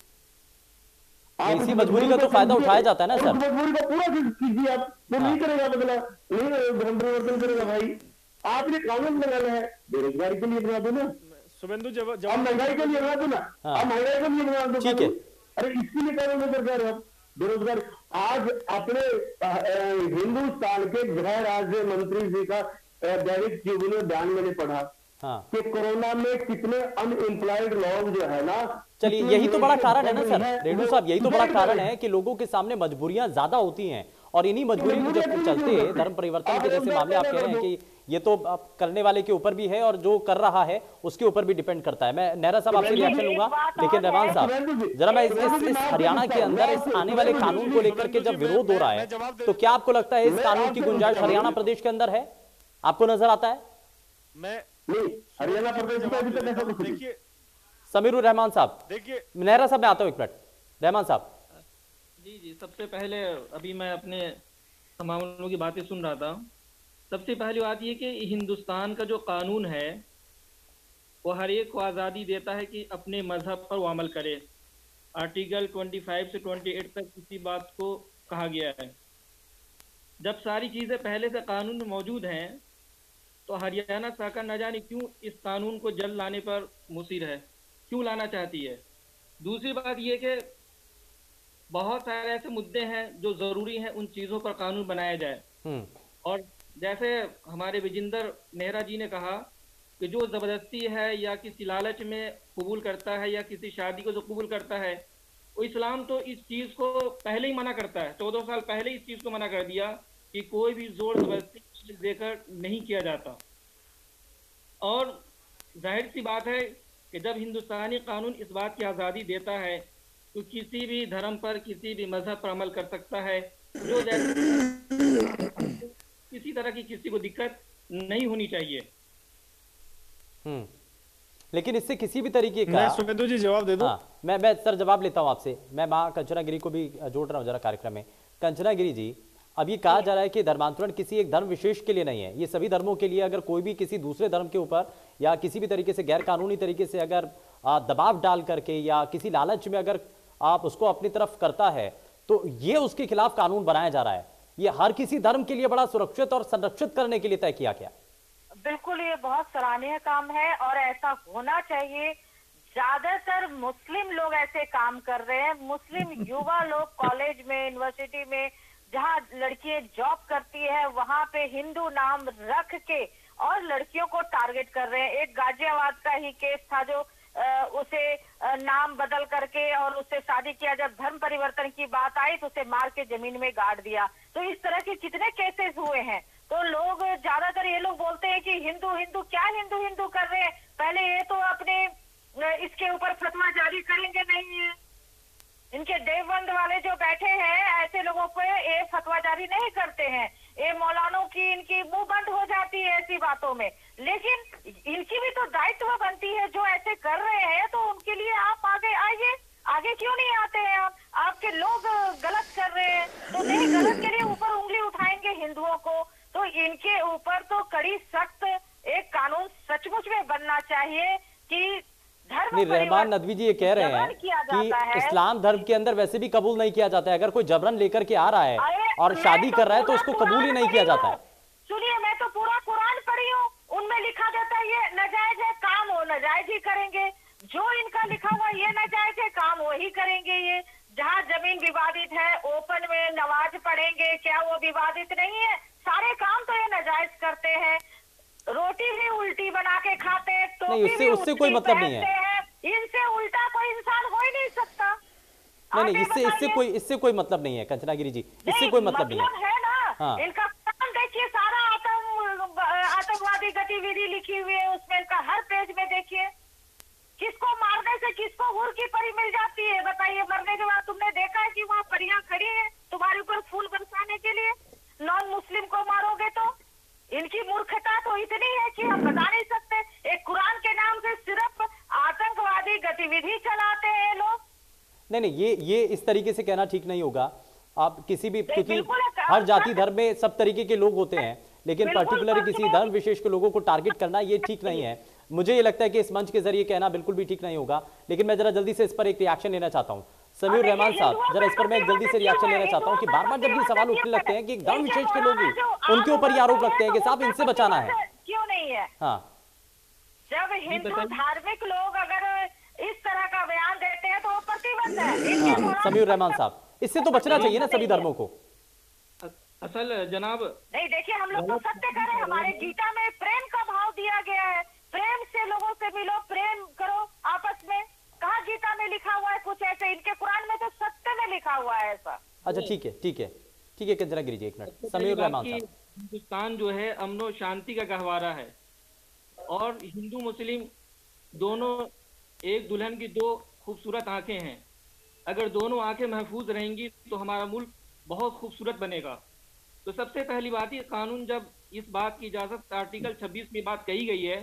[SPEAKER 1] इसी मजबूरी का तो फायदा उठाया जाता है ना सर।
[SPEAKER 7] मजबूरी का पूरा कीजिए आप, वो नहीं करेगा बदला, नहीं धर्म परिवर्तन करेगा भाई। आपने कानून बनाना है, बेरोजगारी के लिए बना दो ना,
[SPEAKER 4] शुभेंदु
[SPEAKER 7] अब महंगाई के लिए बना दो ना, अब महंगाई के लिए बना दो।
[SPEAKER 1] ठीक है,
[SPEAKER 7] अरे इसके लिए कानून लेकर जा रहे हो आप? बेरोजगारी आज अपने हिंदुस्तान के गृह राज्य मंत्री जी का दैनिक जीवन में बयान मैंने पढ़ा कि कोरोना में कितने अनएम्प्लॉयड लोग जो है ना।
[SPEAKER 1] चलिए यही तो बड़ा कारण है ना सर, रेणु साहब, यही तो बड़ा कारण है कि लोगों के सामने मजबूरियां ज्यादा होती हैं और इन्हीं मजबूरी के चलते धर्म परिवर्तन के जैसे मामले आप कह रहे हैं कि ये तो करने वाले के ऊपर भी है और जो कर रहा है उसके ऊपर भी डिपेंड करता है। मैं नेहरा साहब आपसे रिएक्शन लूंगा, लेकिन रहमान साहब जरा मैं इस हरियाणा के अंदर इस आने वाले कानून को लेकर के जब विरोध हो रहा है तो क्या आपको लगता है इस कानून की गुंजाइश हरियाणा प्रदेश के अंदर है? आपको नजर आता है?
[SPEAKER 7] मैं हरियाणा प्रदेश में अभी तक ऐसा कुछ नहीं।
[SPEAKER 1] समीरुर रहमान साहब,
[SPEAKER 4] देखिए
[SPEAKER 1] नेहरा साहब मैं आता हूं एक मिनट। रहमान साहब
[SPEAKER 8] जी, सबसे पहले अभी मैं अपने मामलों की बातें सुन रहा था। सबसे पहली बात ये कि हिंदुस्तान का जो कानून है वो हर एक को आज़ादी देता है कि अपने मजहब पर वो अमल करे। आर्टिकल 25 से 28 तक किसी बात को कहा गया है। जब सारी चीज़ें पहले से कानून में मौजूद हैं तो हरियाणा सरकार न जाने क्यों इस कानून को जल्द लाने पर मुसिर है, क्यों लाना चाहती है। दूसरी बात ये कि बहुत सारे ऐसे मुद्दे हैं जो ज़रूरी हैं, उन चीज़ों पर कानून बनाया जाए। और जैसे हमारे विजेंद्र नेहरा जी ने कहा कि जो ज़बरदस्ती है या किसी लालच में कबूल करता है या किसी शादी को जो कबूल करता है, वो इस्लाम तो इस चीज़ को पहले ही मना करता है। 14 साल पहले इस चीज़ को मना कर दिया कि कोई भी जोर जबरदस्ती देकर नहीं किया जाता। और जाहिर सी बात है कि जब हिंदुस्तानी कानून इस बात की आज़ादी देता है तो किसी भी धर्म पर, किसी भी मजहब पर अमल कर सकता है, जो किसी तरह की किसी को दिक्कत नहीं होनी चाहिए।
[SPEAKER 1] लेकिन इससे किसी भी तरीके का,
[SPEAKER 4] मैं शुभेंदु जी जवाब दे दूं?
[SPEAKER 1] हाँ, मैं सर जवाब लेता हूं आपसे। मैं मां कंचना गिरी को भी जोड़ रहा हूं जरा कार्यक्रम में। कंचना गिरी जी, अब ये कहा जा रहा है कि धर्मांतरण किसी एक धर्म विशेष के लिए नहीं है, ये सभी धर्मों के लिए। अगर कोई भी किसी दूसरे धर्म के ऊपर या किसी भी तरीके से गैर कानूनी तरीके से अगर दबाव डाल करके या किसी लालच में अगर आप उसको अपनी तरफ करता है तो ये उसके खिलाफ कानून बनाया जा रहा है। ये हर किसी धर्म के लिए बड़ा सुरक्षित और संरक्षित करने के लिए तय किया गया।
[SPEAKER 6] बिल्कुल, ये बहुत सराहनीय काम है और ऐसा होना चाहिए। ज्यादातर मुस्लिम लोग ऐसे काम कर रहे हैं। मुस्लिम युवा लोग कॉलेज में, यूनिवर्सिटी में, जहाँ लड़कियां जॉब करती है वहां पे हिंदू नाम रख के और लड़कियों को टारगेट कर रहे हैं। एक गाजियाबाद का ही केस था जो उसे नाम बदल करके और उससे शादी किया। जब धर्म परिवर्तन की बात आई तो उसे मार के जमीन में गाड़ दिया। तो इस तरह के कितने केसेस हुए हैं। तो लोग ज्यादातर ये लोग बोलते हैं कि हिंदू हिंदू क्या हिंदू हिंदू कर रहे हैं। पहले ये तो अपने इसके ऊपर फतवा जारी करेंगे नहीं है। इनके देवबंद वाले जो बैठे हैं ऐसे लोगों को ये फतवा जारी नहीं करते हैं। ये मौलानों की इनकी मुंह बंद हो जाती है ऐसी बातों में। लेकिन इनकी भी तो दायित्व बनती है, जो ऐसे कर रहे हैं तो उनके लिए आप आगे आइए। आगे क्यों नहीं आते हैं आप? आपके लोग लोगों को, तो इनके ऊपर तो कड़ी सख्त एक कानून सचमुच में बनना चाहिए कि धर्म
[SPEAKER 1] नहीं, रहमान नदवी जी ये कह रहे हैं कि इस्लाम धर्म के अंदर वैसे भी कबूल नहीं किया जाता है। अगर कोई जबरन लेकर के आ रहा है और शादी कर रहा है तो उसको कबूल ही नहीं किया जाता है।
[SPEAKER 6] सुनिए, मैं तो पूरा कुरान पढ़ी हूँ, उनमें लिखा देता है ये नाजायज है, काम वो नाजायज ही करेंगे। जो इनका लिखा हुआ ये नाजायज है, काम वही करेंगे। ये जहाँ जमीन विवादित है ओपन में नमाज पढ़ेंगे, क्या वो विवादित नहीं है? सारे काम तो ये नाजायज करते हैं। रोटी भी उल्टी बना के खाते हैं, तो
[SPEAKER 1] नहीं, उससे कोई मतलब नहीं है।
[SPEAKER 6] इनसे उल्टा कोई इंसान हो ही नहीं सकता।
[SPEAKER 1] नहीं, इससे कोई मतलब नहीं है कंचना गिरी जी, इससे कोई मतलब नहीं
[SPEAKER 6] है ना।
[SPEAKER 1] हाँ।
[SPEAKER 6] इनका देखिए, सारा आतंकवादी गतिविधि लिखी हुई है उसमें, इनका हर पेज में देखिए। किसको मारने से किसको हुर की परी मिल जाती है, बताइए। मरने के बाद तुमने देखा है कि वहाँ परियां खड़ी है तुम्हारे ऊपर फूल बरसाने के लिए? नॉन मुस्लिम को मारोगे तो? इनकी मूर्खता तो इतनी है कि हम बता नहीं सकते। एक कुरान के नाम से सिर्फ आतंकवादी गतिविधि चलाते हैं लोग।
[SPEAKER 1] नहीं, ये इस तरीके से कहना ठीक नहीं होगा। आप किसी भी, क्योंकि हर जाति धर्म में सब तरीके के लोग होते हैं, लेकिन पर्टिकुलर किसी धर्म विशेष के लोगों को टारगेट करना ये ठीक नहीं है। मुझे ये लगता है कि इस मंच के जरिए कहना बिल्कुल भी ठीक नहीं होगा। लेकिन मैं जरा जल्दी से इस पर एक रिएक्शन लेना चाहता हूँ। समीर रहमान साहब, जरा इस पर मैं एक जल्दी से रिएक्शन लेना चाहता हूँ कि बार बार जब ये सवाल उठने लगते हैं कि एक धर्म विशेष के लोग उनके ऊपर ये आरोप लगते हैं कि साहब इनसे बचाना है,
[SPEAKER 6] क्यों नहीं है?
[SPEAKER 1] हाँ,
[SPEAKER 6] जब हिंदू धार्मिक लोग अगर इस तरह का बयान देते हैं तो वो प्रतिबंध है।
[SPEAKER 1] समीर रहमान साहब, इससे तो बचना चाहिए ना सभी धर्मों को।
[SPEAKER 8] असल जनाब,
[SPEAKER 6] नहीं, देखिए, हम लोग तो सत्य करें। हमारे गीता में प्रेम का भाव दिया गया है, प्रेम से लोगों से मिलो, प्रेम करो आपस में। कहाँ गीता में लिखा हुआ है कुछ ऐसे? इनके कुरान में तो सत्य में लिखा हुआ है ऐसा।
[SPEAKER 1] अच्छा, ठीक है कंचना गिरी जी, एक मिनट। समीर रहमान साहब,
[SPEAKER 8] हिंदुस्तान जो है अमन और शांति का गहवारा है, और हिंदू मुस्लिम दोनों एक दुल्हन की दो खूबसूरत आंखें हैं। अगर दोनों आंखें महफूज रहेंगी तो हमारा मुल्क बहुत खूबसूरत बनेगा। तो सबसे पहली बात, ये कानून जब इस बात की इजाजत आर्टिकल 26 में बात कही गई है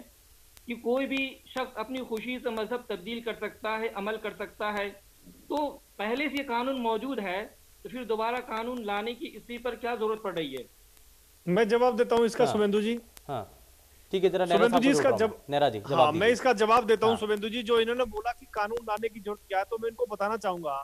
[SPEAKER 8] कि कोई भी शख्स अपनी खुशी से मजहब तब्दील कर सकता है, अमल कर सकता है, तो पहले से ये कानून मौजूद है, तो फिर दोबारा कानून लाने की इसी पर क्या जरूरत पड़ रही है?
[SPEAKER 4] मैं जवाब देता हूँ इसका। शुभेंदु जी,
[SPEAKER 1] हाँ ठीक है, जरा
[SPEAKER 4] शुभेंदु जी इसका
[SPEAKER 1] नेहरा जी
[SPEAKER 4] हाँ, मैं इसका जवाब देता हूँ। शुभेंदु जी, जो इन्होंने बोला कि कानून लाने की जरूरत क्या है, तो मैं इनको बताना चाहूंगा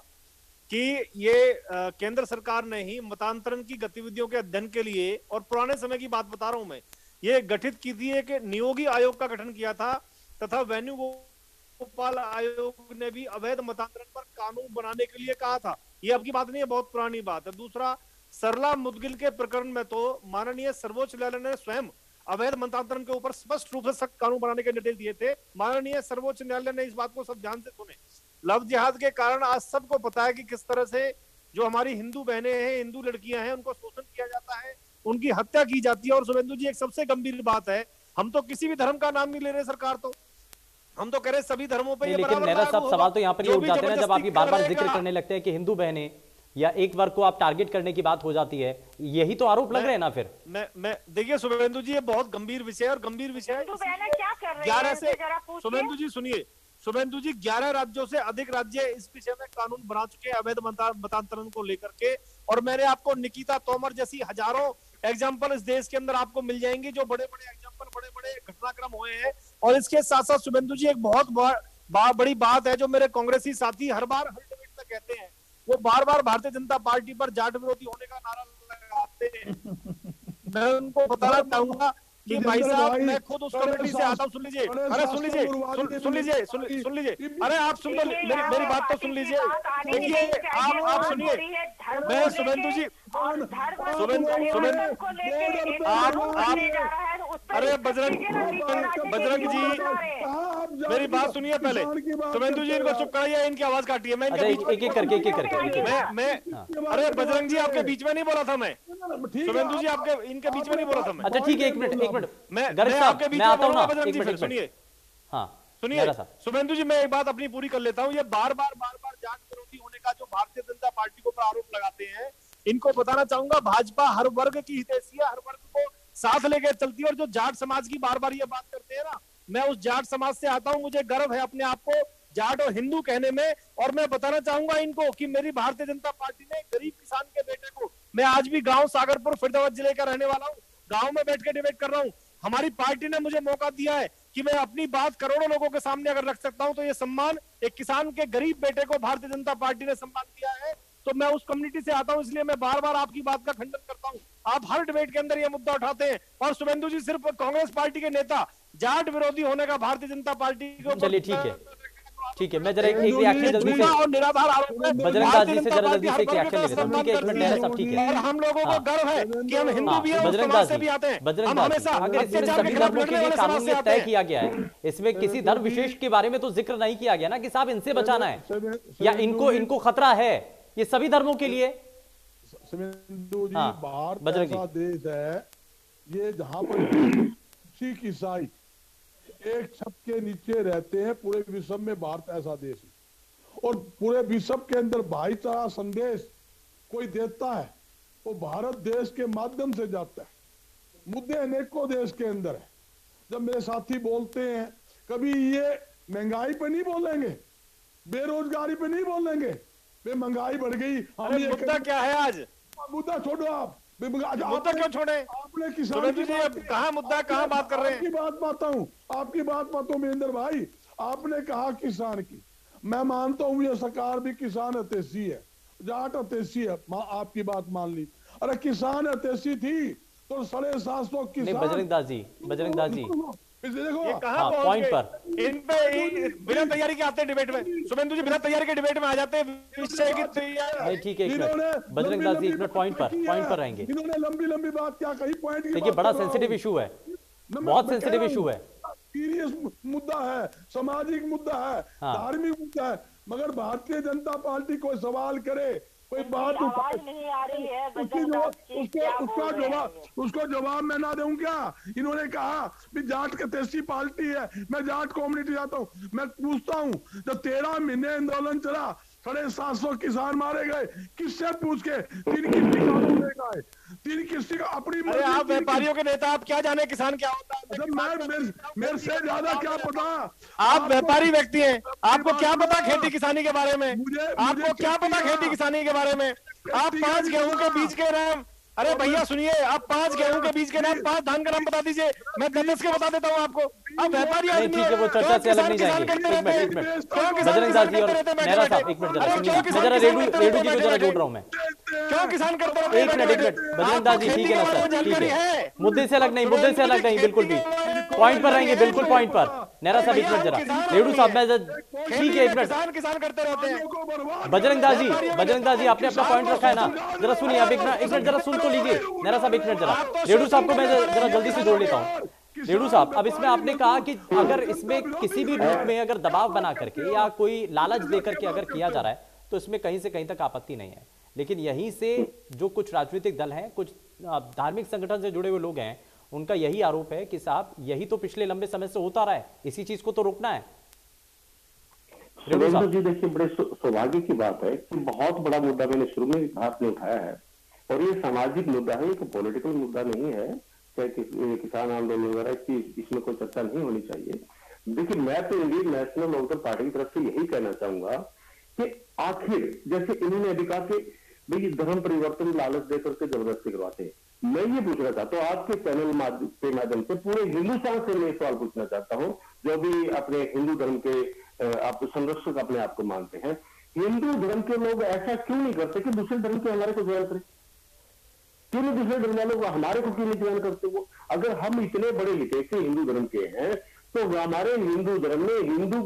[SPEAKER 4] कि ये केंद्र सरकार ने ही मतांतरण की गतिविधियों के अध्ययन के लिए, और पुराने समय की बात बता रहा हूं मैं, ये गठित की थी कि नियोगी आयोग का गठन किया था, तथा वेणुगोपाल आयोग ने भी अवैध मतांतरण पर कानून बनाने के लिए कहा था। ये अब की बात नहीं है, बहुत पुरानी बात है। दूसरा, सरला मुदगिल के प्रकरण में तो माननीय सर्वोच्च न्यायालय ने स्वयं अवैध मतांतरण के ऊपर स्पष्ट रूप से सख्त कानून बनाने के निर्देश दिए थे। माननीय सर्वोच्च न्यायालय ने इस बात को सब ध्यान से सुने। लव जिहाद के कारण आज सबको पता है कि किस तरह से जो हमारी हिंदू बहनें हैं, हिंदू लड़कियां हैं, उनको शोषण किया जाता है, उनकी हत्या की जाती है। और शुभेंदु जी, एक सबसे गंभीर बात है, हम तो किसी भी धर्म का नाम नहीं ले रहे सरकार, तो हम तो कह रहे सभी धर्मों पे।
[SPEAKER 1] लेकिन मेरा सब सवाल तो यहाँ पर ये उठ जाते हैं जब आप बार बार जिक्र करने लगते हैं कि हिंदू बहनें या एक वर्ग को आप टारगेट करने की बात हो जाती है, यही तो आरोप लग रहे हैं ना फिर।
[SPEAKER 4] मैं देखिए शुभेंदु जी, ये बहुत गंभीर विषय है, और गंभीर विषय है। 11 से शुभेंदु जी सुनिए, शुभेंदु जी 11 राज्यों से अधिक राज्य इस विषय में कानून बना चुके हैं अवैध मतांतरण को लेकर के। और मैंने आपको निकिता तोमर जैसी हजारों एग्जाम्पल इस देश के अंदर आपको मिल जाएंगे, जो बड़े बड़े एग्जाम्पल, बड़े बड़े घटनाक्रम हुए हैं। और इसके साथ साथ शुभेंदु जी, एक बहुत बड़ी बात है जो मेरे कांग्रेसी साथी हर बार हर डिबेट में कहते हैं, वो बार बार भारतीय जनता पार्टी पर जाट विरोधी होने का नारा लगाते हैं। मैं उनको बताना चाहूंगा कि भाई साहब, मैं खुद उस कमेटी से आता हूँ। सुन लीजिए, अरे सुन लीजिए, अरे आप सुन लो, मेरी बात तो सुन लीजिए। देखिए, आप सुनिए, मैं शुभेंदु जी, अरे बजरंग जी, मेरी बात सुनिए पहले। शुभेंदु जी, इनको चुप कराइए, इनकी आवाज काटिए। मैं
[SPEAKER 1] एक करके
[SPEAKER 4] मैं अरे बजरंग जी, आपके बीच में नहीं बोला था मैं। शुभेंदु जी, आपके इनके बीच में नहीं बोला था मैं।
[SPEAKER 1] अच्छा ठीक है, एक मिनट
[SPEAKER 4] मैं आपके बीच में बोलूंगा बजरंग जी, फिर सुनिए।
[SPEAKER 1] हाँ
[SPEAKER 4] सुनिए शुभेंदु जी, मैं एक बात अपनी पूरी कर लेता हूँ। ये बार बार जाट विरोधी होने का जो भारतीय जनता पार्टी को आरोप लगाते हैं, इनको बताना चाहूंगा, भाजपा हर वर्ग की हितैषी है, हर वर्ग को साथ लेकर चलती है। और जो जाट समाज की बार बार ये बात करते हैं ना, मैं उस जाट समाज से आता हूँ, मुझे गर्व है अपने आप को जाट और हिंदू कहने में। और मैं बताना चाहूंगा इनको कि मेरी भारतीय जनता पार्टी ने गरीब किसान के बेटे को मैं आज भी गांव सागरपुर फरीदाबाद जिले का रहने वाला हूँ, गांव में बैठ के डिबेट कर रहा हूँ। हमारी पार्टी ने मुझे मौका दिया है कि मैं अपनी बात करोड़ों लोगों के सामने अगर रख सकता हूं, तो ये सम्मान एक किसान के गरीब बेटे को भारतीय जनता पार्टी ने सम्मान दिया है। तो मैं उस कम्युनिटी से आता हूं, इसलिए मैं बार बार आपकी बात का खंडन करता हूं। आप हर डिबेट के अंदर ये मुद्दा उठाते हैं, और शुभेंदु जी सिर्फ कांग्रेस पार्टी के नेता जाट विरोधी होने का भारतीय जनता पार्टी को,
[SPEAKER 1] चलिए ठीक है, मैं जरा एक रिएक्शन जल्दी से
[SPEAKER 4] और निराधार आरोप है।
[SPEAKER 1] बजरंग दास जी से जरा जल्दी से एक रिएक्शन ले लेता हूं। ठीक है, एक मिनट मेरा सब ठीक है,
[SPEAKER 4] और हम लोगों को गर्व है कि हम हिंदू भी हैं,
[SPEAKER 1] बजरंग दास जी, बजरंग दास जी, अगर इसमें सभी धर्मों के लिए कानून में तय किया गया है, इसमें किसी धर्म विशेष के बारे में तो जिक्र नहीं किया गया ना कि साहब इनसे बचाना है या इनको खतरा है, ये सभी धर्मों के लिए।
[SPEAKER 5] शुभेंदु जी,
[SPEAKER 1] हाँ,
[SPEAKER 5] भारत ऐसा देश है ये जहां पर सिख ईसाई एक छत के नीचे रहते हैं, पूरे विश्व में भारत ऐसा देश है। और पूरे विश्व के अंदर भाईचारा संदेश कोई देता है वो भारत देश के माध्यम से जाता है। मुद्दे अनेकों देश के अंदर है। जब मेरे साथी बोलते हैं, कभी ये महंगाई पे नहीं बोलेंगे, बेरोजगारी पे नहीं बोलेंगे, महंगाई बढ़ गई।
[SPEAKER 4] मुद्दा क्या है आज?
[SPEAKER 5] मुद्दा छोड़ो आप,
[SPEAKER 4] मुद्दा क्यों छोड़े?
[SPEAKER 5] आपने किसान
[SPEAKER 4] कहाँ मुद्दा, कहाँ बात कर रहे हैं?
[SPEAKER 5] आपकी बात मानता हूँ महेंद्र भाई, आपने कहा किसान की, मैं मानता हूँ ये सरकार भी किसान हितैषी है, जाट हितैषी है, आपकी बात मान ली। अरे किसान हितैषी थी तो 750 किसान।
[SPEAKER 1] बजरंग दास जी
[SPEAKER 4] देखो ये कहाँ पॉइंट पर, इन पे बिना तैयारी के आते हैं डिबेट में। शुभेंदु जी बिना तैयारी के डिबेट में आ जाते हैं, विषय की तैयारी।
[SPEAKER 1] ठीक है, बजरंग दास जी एक मिनट पॉइंट पर रहेंगे।
[SPEAKER 5] इन्होंने लंबी बात क्या कही, पॉइंट की।
[SPEAKER 1] देखिए बड़ा सेंसिटिव इशू है, बहुत सेंसिटिव इशू है,
[SPEAKER 5] सीरियस मुद्दा है, सामाजिक मुद्दा है, धार्मिक मुद्दा है, मगर भारतीय जनता पार्टी कोई सवाल करे, कोई बात
[SPEAKER 6] नहीं आ रही है,
[SPEAKER 5] उसको जवाब मैं ना दूं क्या? इन्होंने कहा कि जाट के तेजी पार्टी है, मैं जाट कम्युनिटी जाता हूँ, मैं पूछता हूँ जब 13 महीने आंदोलन चला, 750 किसान मारे गए, किससे पूछ के? तीन किस्ती का अपनी।
[SPEAKER 4] अरे आप व्यापारियों के नेता, आप क्या जाने किसान क्या होता है?
[SPEAKER 5] मेरे से ज्यादा क्या पता?
[SPEAKER 4] आप व्यापारी व्यक्ति हैं, आपको क्या पता खेती किसानी के बारे में? आपको क्या पता खेती किसानी के बारे में? आप 5 गेहूं के बीज के नाम, अरे भैया सुनिए, आप 5 गेहूं के बीज के नाम, 5 धान का नाम बता दीजिए, मैं 10 के बता देता हूँ आपको। आप व्यापारी आदमी,
[SPEAKER 1] ठीक है, वो चर्चा से अलग नहीं जाएंगे। एक मिनट बजरंग दास जी और मेहरा साहब, एक मिनट जरा सुनिए, मैं जरा रेडू जी को जरा जोड़ रहा हूँ मैं।
[SPEAKER 4] क्यों किसान करते रहते हैं?
[SPEAKER 1] एक मिनट बजरंग दास जी, ठीक है ना सर, ठीक है, मुद्दे से अलग नहीं, बिल्कुल भी पॉइंट पर रहेंगे, बिल्कुल पॉइंट पर। नेहरा साहब एक मिनट जरा, रेडू साहब मैं, ठीक है, एक मिनट
[SPEAKER 4] किसान करते रहते हैं।
[SPEAKER 1] बजरंग दास जी आपने अपना पॉइंट रखा है ना, जरा सुनिए आप, एक मिनट जरा सुन तो लीजिए। नेहरा साहब एक मिनट जरा, रेडू साहब को मैं जरा जल्दी से जोड़ लेता हूँ। रेडू साहब, अब इसमें आपने कहा कि अगर इसमें किसी भी रूप में अगर दबाव बना करके या कोई लालच देकर के अगर किया जा रहा है, तो इसमें कहीं से कहीं तक आपत्ति नहीं है, लेकिन यहीं से जो कुछ राजनीतिक दल हैं, कुछ धार्मिक संगठन से जुड़े हुए लोग हैं, उनका यही आरोप है कि साहब यही तो पिछले लंबे समय से होता रहा है, इसी चीज को तो रोकना है।
[SPEAKER 7] सुरेंद्र जी देखिए, बड़े सौभाग्य की बात है कि बहुत बड़ा मुद्दा मैंने शुरू में आपने उठाया है, और ये सामाजिक मुद्दा है, एक पॉलिटिकल मुद्दा नहीं है, चाहे किसान आंदोलन वगैरह की इसमें कोई चर्चा नहीं होनी चाहिए। देखिए मैं तो इंडियन नेशनल लोकदल पार्टी की तरफ से यही कहना चाहूंगा कि आखिर जैसे इन्होंने अभी कहा कि भाई धर्म परिवर्तन लालच देकर के जबरदस्ती करवाते हैं, मैं ये पूछना चाहता हूँ आज के चैनल के माध्यम से पूरे हिंदुस्तान से मैं सवाल पूछना चाहता हूँ, जो भी अपने हिंदू धर्म के आप संरक्षक अपने आप को मानते हैं, हिंदू धर्म के लोग ऐसा क्यों नहीं करते कि दूसरे धर्म के हमारे को ज्वाइन करें? क्यों नहीं दूसरे धर्म वालों को हमारे को क्यों नहीं ज्वाइन करते? वो अगर हम इतने बड़े हितैषी हिंदू धर्म के हैं, तो हमारे हिंदू धर्म में हिंदू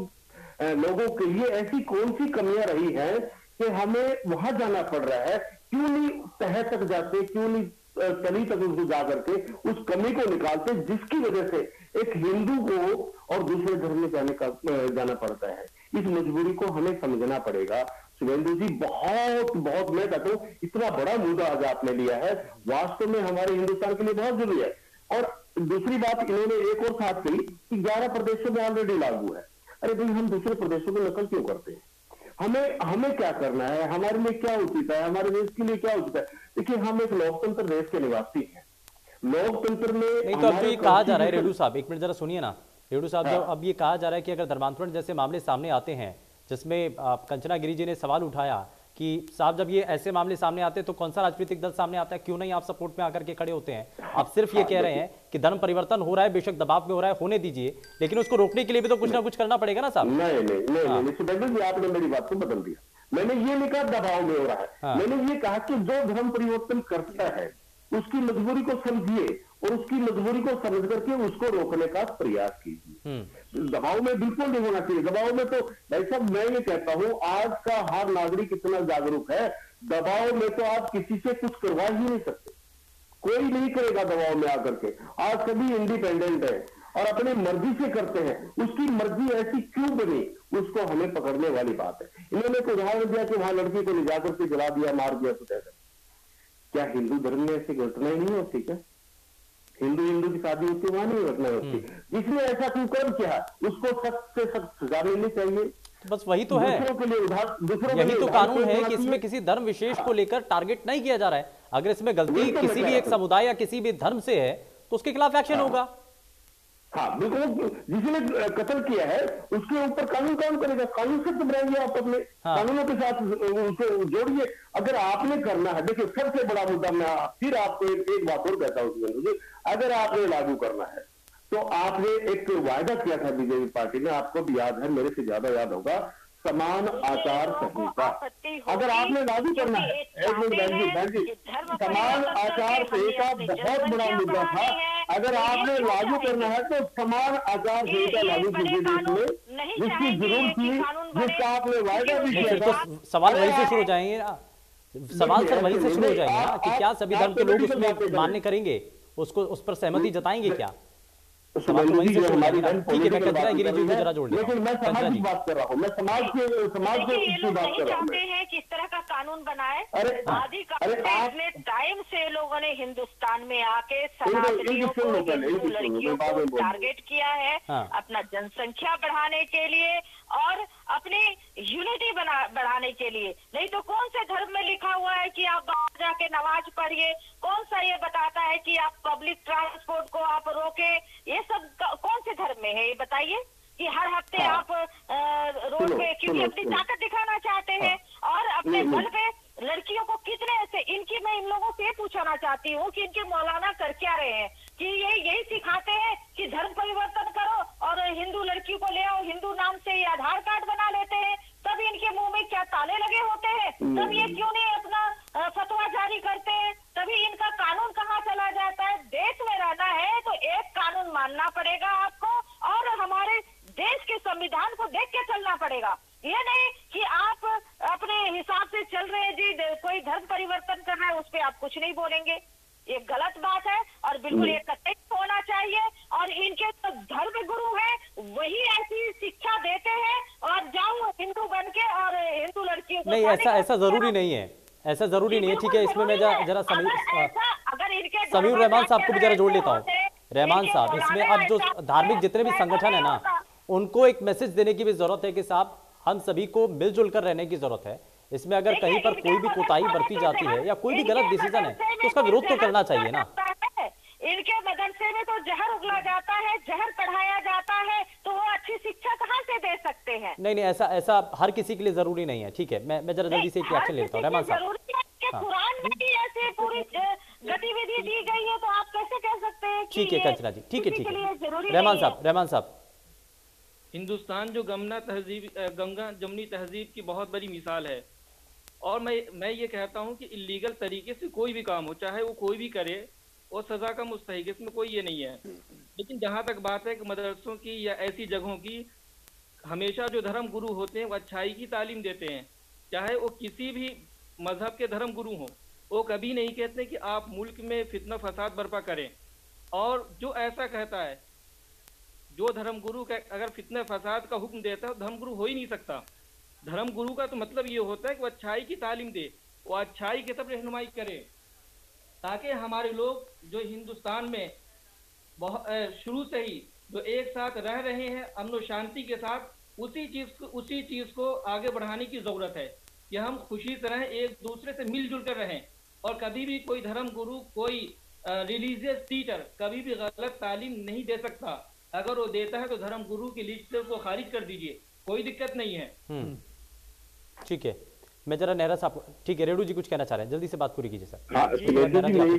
[SPEAKER 7] लोगों के लिए ऐसी कौन सी कमियां रही हैं कि हमें वहां जाना पड़ रहा है? क्यों नहीं तह तक जाते, क्यों नहीं तली तक उसको जा करके उस कमी को निकालते जिसकी वजह से एक हिंदू को और दूसरे धर्म में जाना पड़ता है? इस मजबूरी को हमें समझना पड़ेगा। शुभेंदु जी बहुत मैं कहता हूँ इतना बड़ा मुद्दा आज आपने लिया है, वास्तव में हमारे हिंदुस्तान के लिए बहुत जरूरी है। और दूसरी बात इन्होंने एक और साथ कही कि 11 प्रदेशों में ऑलरेडी लागू है। अरे भाई हम दूसरे प्रदेशों को नकल क्यों करते हैं? हमें क्या करना है, हमारे लिए क्या उचित है, हमारे देश के लिए क्या उचित है? देखिए हम एक लोकतंत्र देश के निवासी हैं, लोकतंत्र में
[SPEAKER 1] नहीं तो अब तो ये कहा जा रहा है, रेडू साहब एक मिनट जरा सुनिए ना, रेडू साहब जब अब ये कहा जा रहा है कि अगर धर्मांतरण जैसे मामले सामने आते हैं, जिसमें कंचना गिरी जी ने सवाल उठाया कि साहब जब ये ऐसे मामले सामने आते हैं तो कौन सा राजनीतिक दल सामने आता है, क्यों नहीं आप सपोर्ट में आकर के खड़े होते हैं? आप सिर्फ ये कह रहे हैं कि धर्म परिवर्तन हो रहा है, बेशक दबाव में हो रहा है, होने दीजिए, लेकिन उसको रोकने के लिए भी तो कुछ ना कुछ करना पड़ेगा ना साहब।
[SPEAKER 7] नहीं, आपने मेरी बात को बदल दिया। मैंने ये नहीं कहा दबाव में हो रहा है, मैंने ये कहा कि जो धर्म परिवर्तन करता है उसकी मजबूरी को समझिए और उसकी मजबूरी को समझ करके उसको रोकने का प्रयास कीजिए। दबाव में बिल्कुल नहीं होना चाहिए। दबाव में तो भाई साहब मैं ये कहता हूं आज का हर नागरिक इतना जागरूक है, दबाव में तो आप किसी से कुछ करवा ही नहीं सकते, कोई नहीं करेगा दबाव में आकर के। आज सभी इंडिपेंडेंट है और अपनी मर्जी से करते हैं, उसकी मर्जी ऐसी क्यों बनी उसको हमें पकड़ने वाली बात है। इन्होंने एक उदाहरण दिया कि वहां लड़की को ले जाकर के जला दिया, मार दिया, तो कैसे? क्या हिंदू धर्म में ऐसी घटनाएं नहीं होती? क्या हिंदू की शादी होती है, वहां नहीं घटना होती? जिसने ऐसा कुकर्म किया उसको सख्त से सख्त सजा मिलनी चाहिए।
[SPEAKER 1] बस वही तो है, यही तो कानून है कि इसमें किसी धर्म विशेष को लेकर टारगेट नहीं किया जा रहा है। अगर इसमें गलती किसी भी एक समुदाय या किसी भी धर्म से है तो उसके खिलाफ एक्शन होगा।
[SPEAKER 7] हाँ बिल्कुल, जिसने कत्ल किया है उसके ऊपर कानून काम करेगा, कानून से तो बनाइए आप अपने कानूनों के साथ उसको जोड़िए। अगर आपने करना है, देखिए सबसे बड़ा मुद्दा मैं फिर आपको एक बात और कहता हूँ, अगर आपने लागू करना है तो आपने एक वायदा किया था बीजेपी पार्टी ने, आपको भी याद है, मेरे से ज्यादा याद होगा, समान आचार संहिता। अगर आपने लागू करना है, एक मिनट बहन जी, समान आचार संहिता बहुत बड़ा मुद्दा था। अगर आपने लागू करना है तो समान आचार संहिता लागू कीजिए देश में, जिसकी जरूरत थी, जिसका आपने वायदा भी किया था।
[SPEAKER 1] सवाल वहीं से शुरू हो जाएंगे ना, सवाल सर वहीं से शुरू हो जाएंगे ना कि क्या सभी धर्म के लोग उसमें मान्य करेंगे, उसको उस पर सहमति जताएंगे क्या? सवाल तो वहीं से शुरू हो जाएगा। ठीक है, मैं कंचना गिरी जी को जरा जोड़ लेता हूं।
[SPEAKER 7] लेकिन मैं समाज की बात कर रहा हूँ, मैं समाज के बात कर रहा हूँ।
[SPEAKER 6] हैं किस तरह का कानून बनाए। इतने टाइम से लोगों ने हिंदुस्तान में आके सनातनियों को, हिंदू लड़कियों को टारगेट किया है अपना जनसंख्या बढ़ाने के लिए और अपनी यूनिटी बढ़ाने के लिए। नहीं तो कौन से धर्म में लिखा हुआ है कि आप बाहर जाके नमाज पढ़िए? कौन सा ये बताता है कि आप पब्लिक ट्रांसपोर्ट को आप रोके? ये सब कौन से धर्म में है ये बताइए कि हर हफ्ते आप रोड पे, क्योंकि अपनी ताकत दिखाना चाहते हैं और अपने बल पे लड़कियों को कितने ऐसे इनकी, मैं इन लोगों से पूछना चाहती हूँ कि इनके मौलाना कर क्या रहे हैं कि ये यही सिखाते हैं कि धर्म परिवर्तन करो और हिंदू लड़की को ले आओ, हिंदू नाम से ये आधार कार्ड बना लेते हैं, तब इनके मुंह में क्या ताले लगे होते हैं? तब ये क्यों नहीं अपना फतवा जारी करते हैं? तभी इनका कानून कहाँ चला जाता है? देश में रहना है तो एक कानून मानना पड़ेगा आपको और हमारे देश के संविधान को देख के चलना पड़ेगा। ये नहीं कि आप अपने हिसाब से चल रहे हैं जी, कोई धर्म परिवर्तन कर रहा है उस पर आप कुछ नहीं बोलेंगे, ये गलत बात है और बिल्कुल ये कतई होना चाहिए। और इनके जो धर्म गुरु हैं वही ऐसी शिक्षा देते हैं और जाओ हिंदू बन के और हिंदू लड़कियों को
[SPEAKER 1] नहीं, ऐसा जरूरी नहीं है, ऐसा जरूरी नहीं है। ठीक है, इसमें मैं जरा समीउर रहमान साहब को भी जरा जोड़ लेता हूँ। रहमान साहब, इसमें अब जो धार्मिक जितने भी संगठन है ना, उनको एक मैसेज देने की भी जरूरत है कि साहब हम सभी को मिलजुल कर रहने की जरूरत है। इसमें अगर कहीं पर कोई भी कोताही बरती जाती है या कोई भी गलत डिसीजन है तो उसका विरोध तो करना चाहिए ना।
[SPEAKER 6] इनके मदरसे में तो जहर उगला जाता है, जहर पढ़ाया जाता है, तो वो अच्छी शिक्षा कहाँ से दे सकते हैं?
[SPEAKER 1] नहीं, ऐसा हर किसी के लिए जरूरी नहीं है। ठीक है, मैं जरा जल्दी से एक रिएक्शन लेता हूँ। रहमान साहब,
[SPEAKER 6] कुरान में भी ऐसे पूरी गतिविधि दी गई है तो आप कैसे कह सकते हैं?
[SPEAKER 1] ठीक है कंचना जी, ठीक है। रहमान साहब,
[SPEAKER 8] हिंदुस्तान जो गंगा जमुनी तहजीब की बहुत बड़ी मिसाल है और मैं ये कहता हूँ कि इलीगल तरीके से कोई भी काम हो, चाहे वो कोई भी करे, वो सजा का मुस्तहिक, इसमें कोई ये नहीं है। लेकिन जहाँ तक बात है कि मदरसों की या ऐसी जगहों की, हमेशा जो धर्म गुरु होते हैं वो अच्छाई की तालीम देते हैं, चाहे वो किसी भी मजहब के धर्म गुरु हों। वो कभी नहीं कहते कि आप मुल्क में फितना फसाद बर्पा करें। और जो ऐसा कहता है, जो धर्म गुरु का अगर फितने फसाद का हुक्म देता है, धर्म गुरु हो ही नहीं सकता। धर्म गुरु का तो मतलब ये होता है कि वो अच्छाई की तालीम दे, वो अच्छाई की तरफ रहनुमाई करे, ताकि हमारे लोग जो हिंदुस्तान में शुरू से ही जो एक साथ रह रहे हैं अमन और शांति के साथ, उसी चीज को आगे बढ़ाने की जरूरत है कि हम खुशी से रहें, एक दूसरे से मिलजुल कर रहें। और कभी भी कोई धर्म गुरु, कोई रिलीजियस टीचर कभी भी गलत तालीम नहीं दे सकता। अगर वो देता है तो धर्म गुरु की लिस्ट को खारिज कर दीजिए, कोई दिक्कत नहीं है।
[SPEAKER 1] ठीक है, मैं जरा नेहरा साहब, ठीक है, रेणु जी कुछ कहना चाह रहे हैं, जल्दी से बात पूरी कीजिए सर।
[SPEAKER 7] हाँ, मैं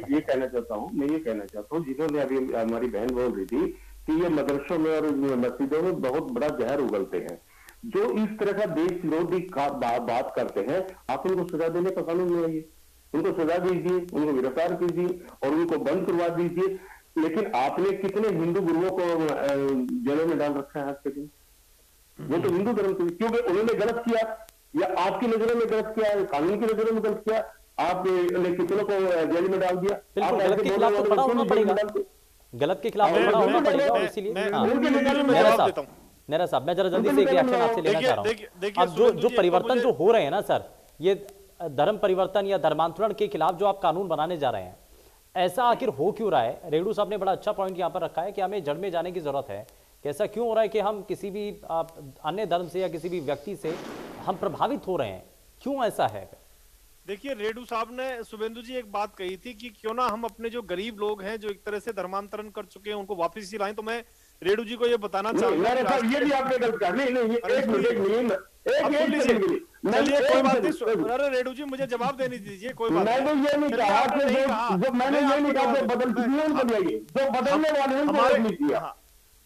[SPEAKER 7] ये कहना चाहता हूँ, जिन्होंने अभी हमारी बहन बोल रही थी कि ये मदरसों में और मस्जिदों में बहुत बड़ा जहर उगलते हैं, जो इस तरह का देश विरोधी बात करते हैं, आप उनको सजा देने का कानून बनाइए, उनको सजा दीजिए, उनको गिरफ्तार कीजिए और उनको बंद करवा दीजिए। लेकिन आपने कितने हिंदू गुरुओं को जेलों में डाल रखा है आज के दिन? वो तो हिंदू धर्म से, क्योंकि उन्होंने गलत किया या आपकी नजरों में गलत किया, कानून की नजरों में गलत किया, आपने कितनों को जेल में डाल दिया।
[SPEAKER 1] बिल्कुल, गलत के खिलाफ तो खड़ा होना पड़ेगा, गलत के खिलाफ खड़ा होना पड़ेगा, इसीलिए नेहरा साहब मैं जरा जल्दी से एक रिएक्शन आपसे लेना चाह रहा हूँ। अब जो परिवर्तन जो हो रहे हैं ना सर, ये धर्म परिवर्तन या धर्मांतरण के खिलाफ जो आप कानून बनाने जा रहे हैं, ऐसा आखिर हो क्यों रहा है? रेणु साहब ने बड़ा अच्छा पॉइंट यहाँ पर रखा है कि हमें जड़ में जाने की जरूरत है कि ऐसा क्यों हो रहा है कि हम किसी भी अन्य धर्म से या किसी भी व्यक्ति से हम प्रभावित हो रहे हैं, क्यों ऐसा है?
[SPEAKER 4] देखिए, रेणु साहब ने, शुभेंदु जी एक बात कही थी कि क्यों ना हम अपने जो गरीब लोग हैं जो एक तरह से धर्मांतरण कर चुके हैं उनको वापस ही लाएं। तो मैं रेणु जी को ये बताना चाहूंगा,
[SPEAKER 7] ये भी आपने गलत कहा। नहीं,
[SPEAKER 4] चलिए कोई बात नहीं। अरे रेणु जी मुझे जवाब देने दीजिए, कोई बात
[SPEAKER 7] मैंने ये नहीं कहा कि मैंने ये नहीं कहा जो बदलने वाले हैं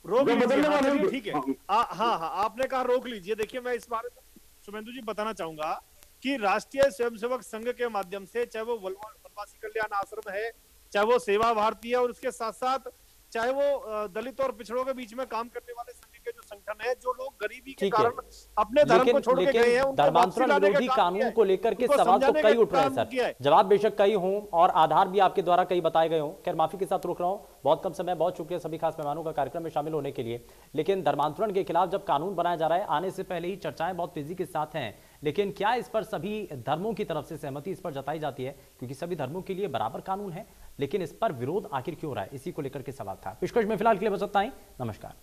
[SPEAKER 4] रोक लीजिए, ठीक है। हाँ, आपने कहा रोक लीजिए। देखिए, मैं इस बारे में शुभेंदु जी बताना चाहूंगा कि राष्ट्रीय स्वयंसेवक संघ के माध्यम से, चाहे वो वनवासी कल्याण आश्रम है, चाहे वो सेवा भारती है, और उसके साथ साथ चाहे वो दलित और पिछड़ों के बीच में काम करने वाले संघ के जो संगठन है, जो लोग गरीबी के कारण अपने धर्म को छोड़ के गए हैं,
[SPEAKER 1] धर्मांतरण विरोधी कानून को लेकर के सवाल तो कई उठ रहे हैं सर, जवाब बेशक कई हों और आधार भी आपके द्वारा कई बताए गए हों। खैर माफी के साथ रुक रहा हूं, बहुत कम समय, बहुत शुक्रिया सभी खास मेहमानों का कार्यक्रम में शामिल होने के लिए। लेकिन धर्मांतरण के खिलाफ जब कानून बनाया जा रहा है, आने से पहले ही चर्चाएं बहुत तेजी के साथ हैं, लेकिन क्या इस पर सभी धर्मों की तरफ से सहमति इस पर जताई जाती है? क्योंकि सभी धर्मों के लिए बराबर कानून है, लेकिन इस पर विरोध आखिर क्यों हो रहा है, इसी को लेकर के सवाल था। पेशकश में फिलहाल के लिए बस इतना ही। नमस्कार।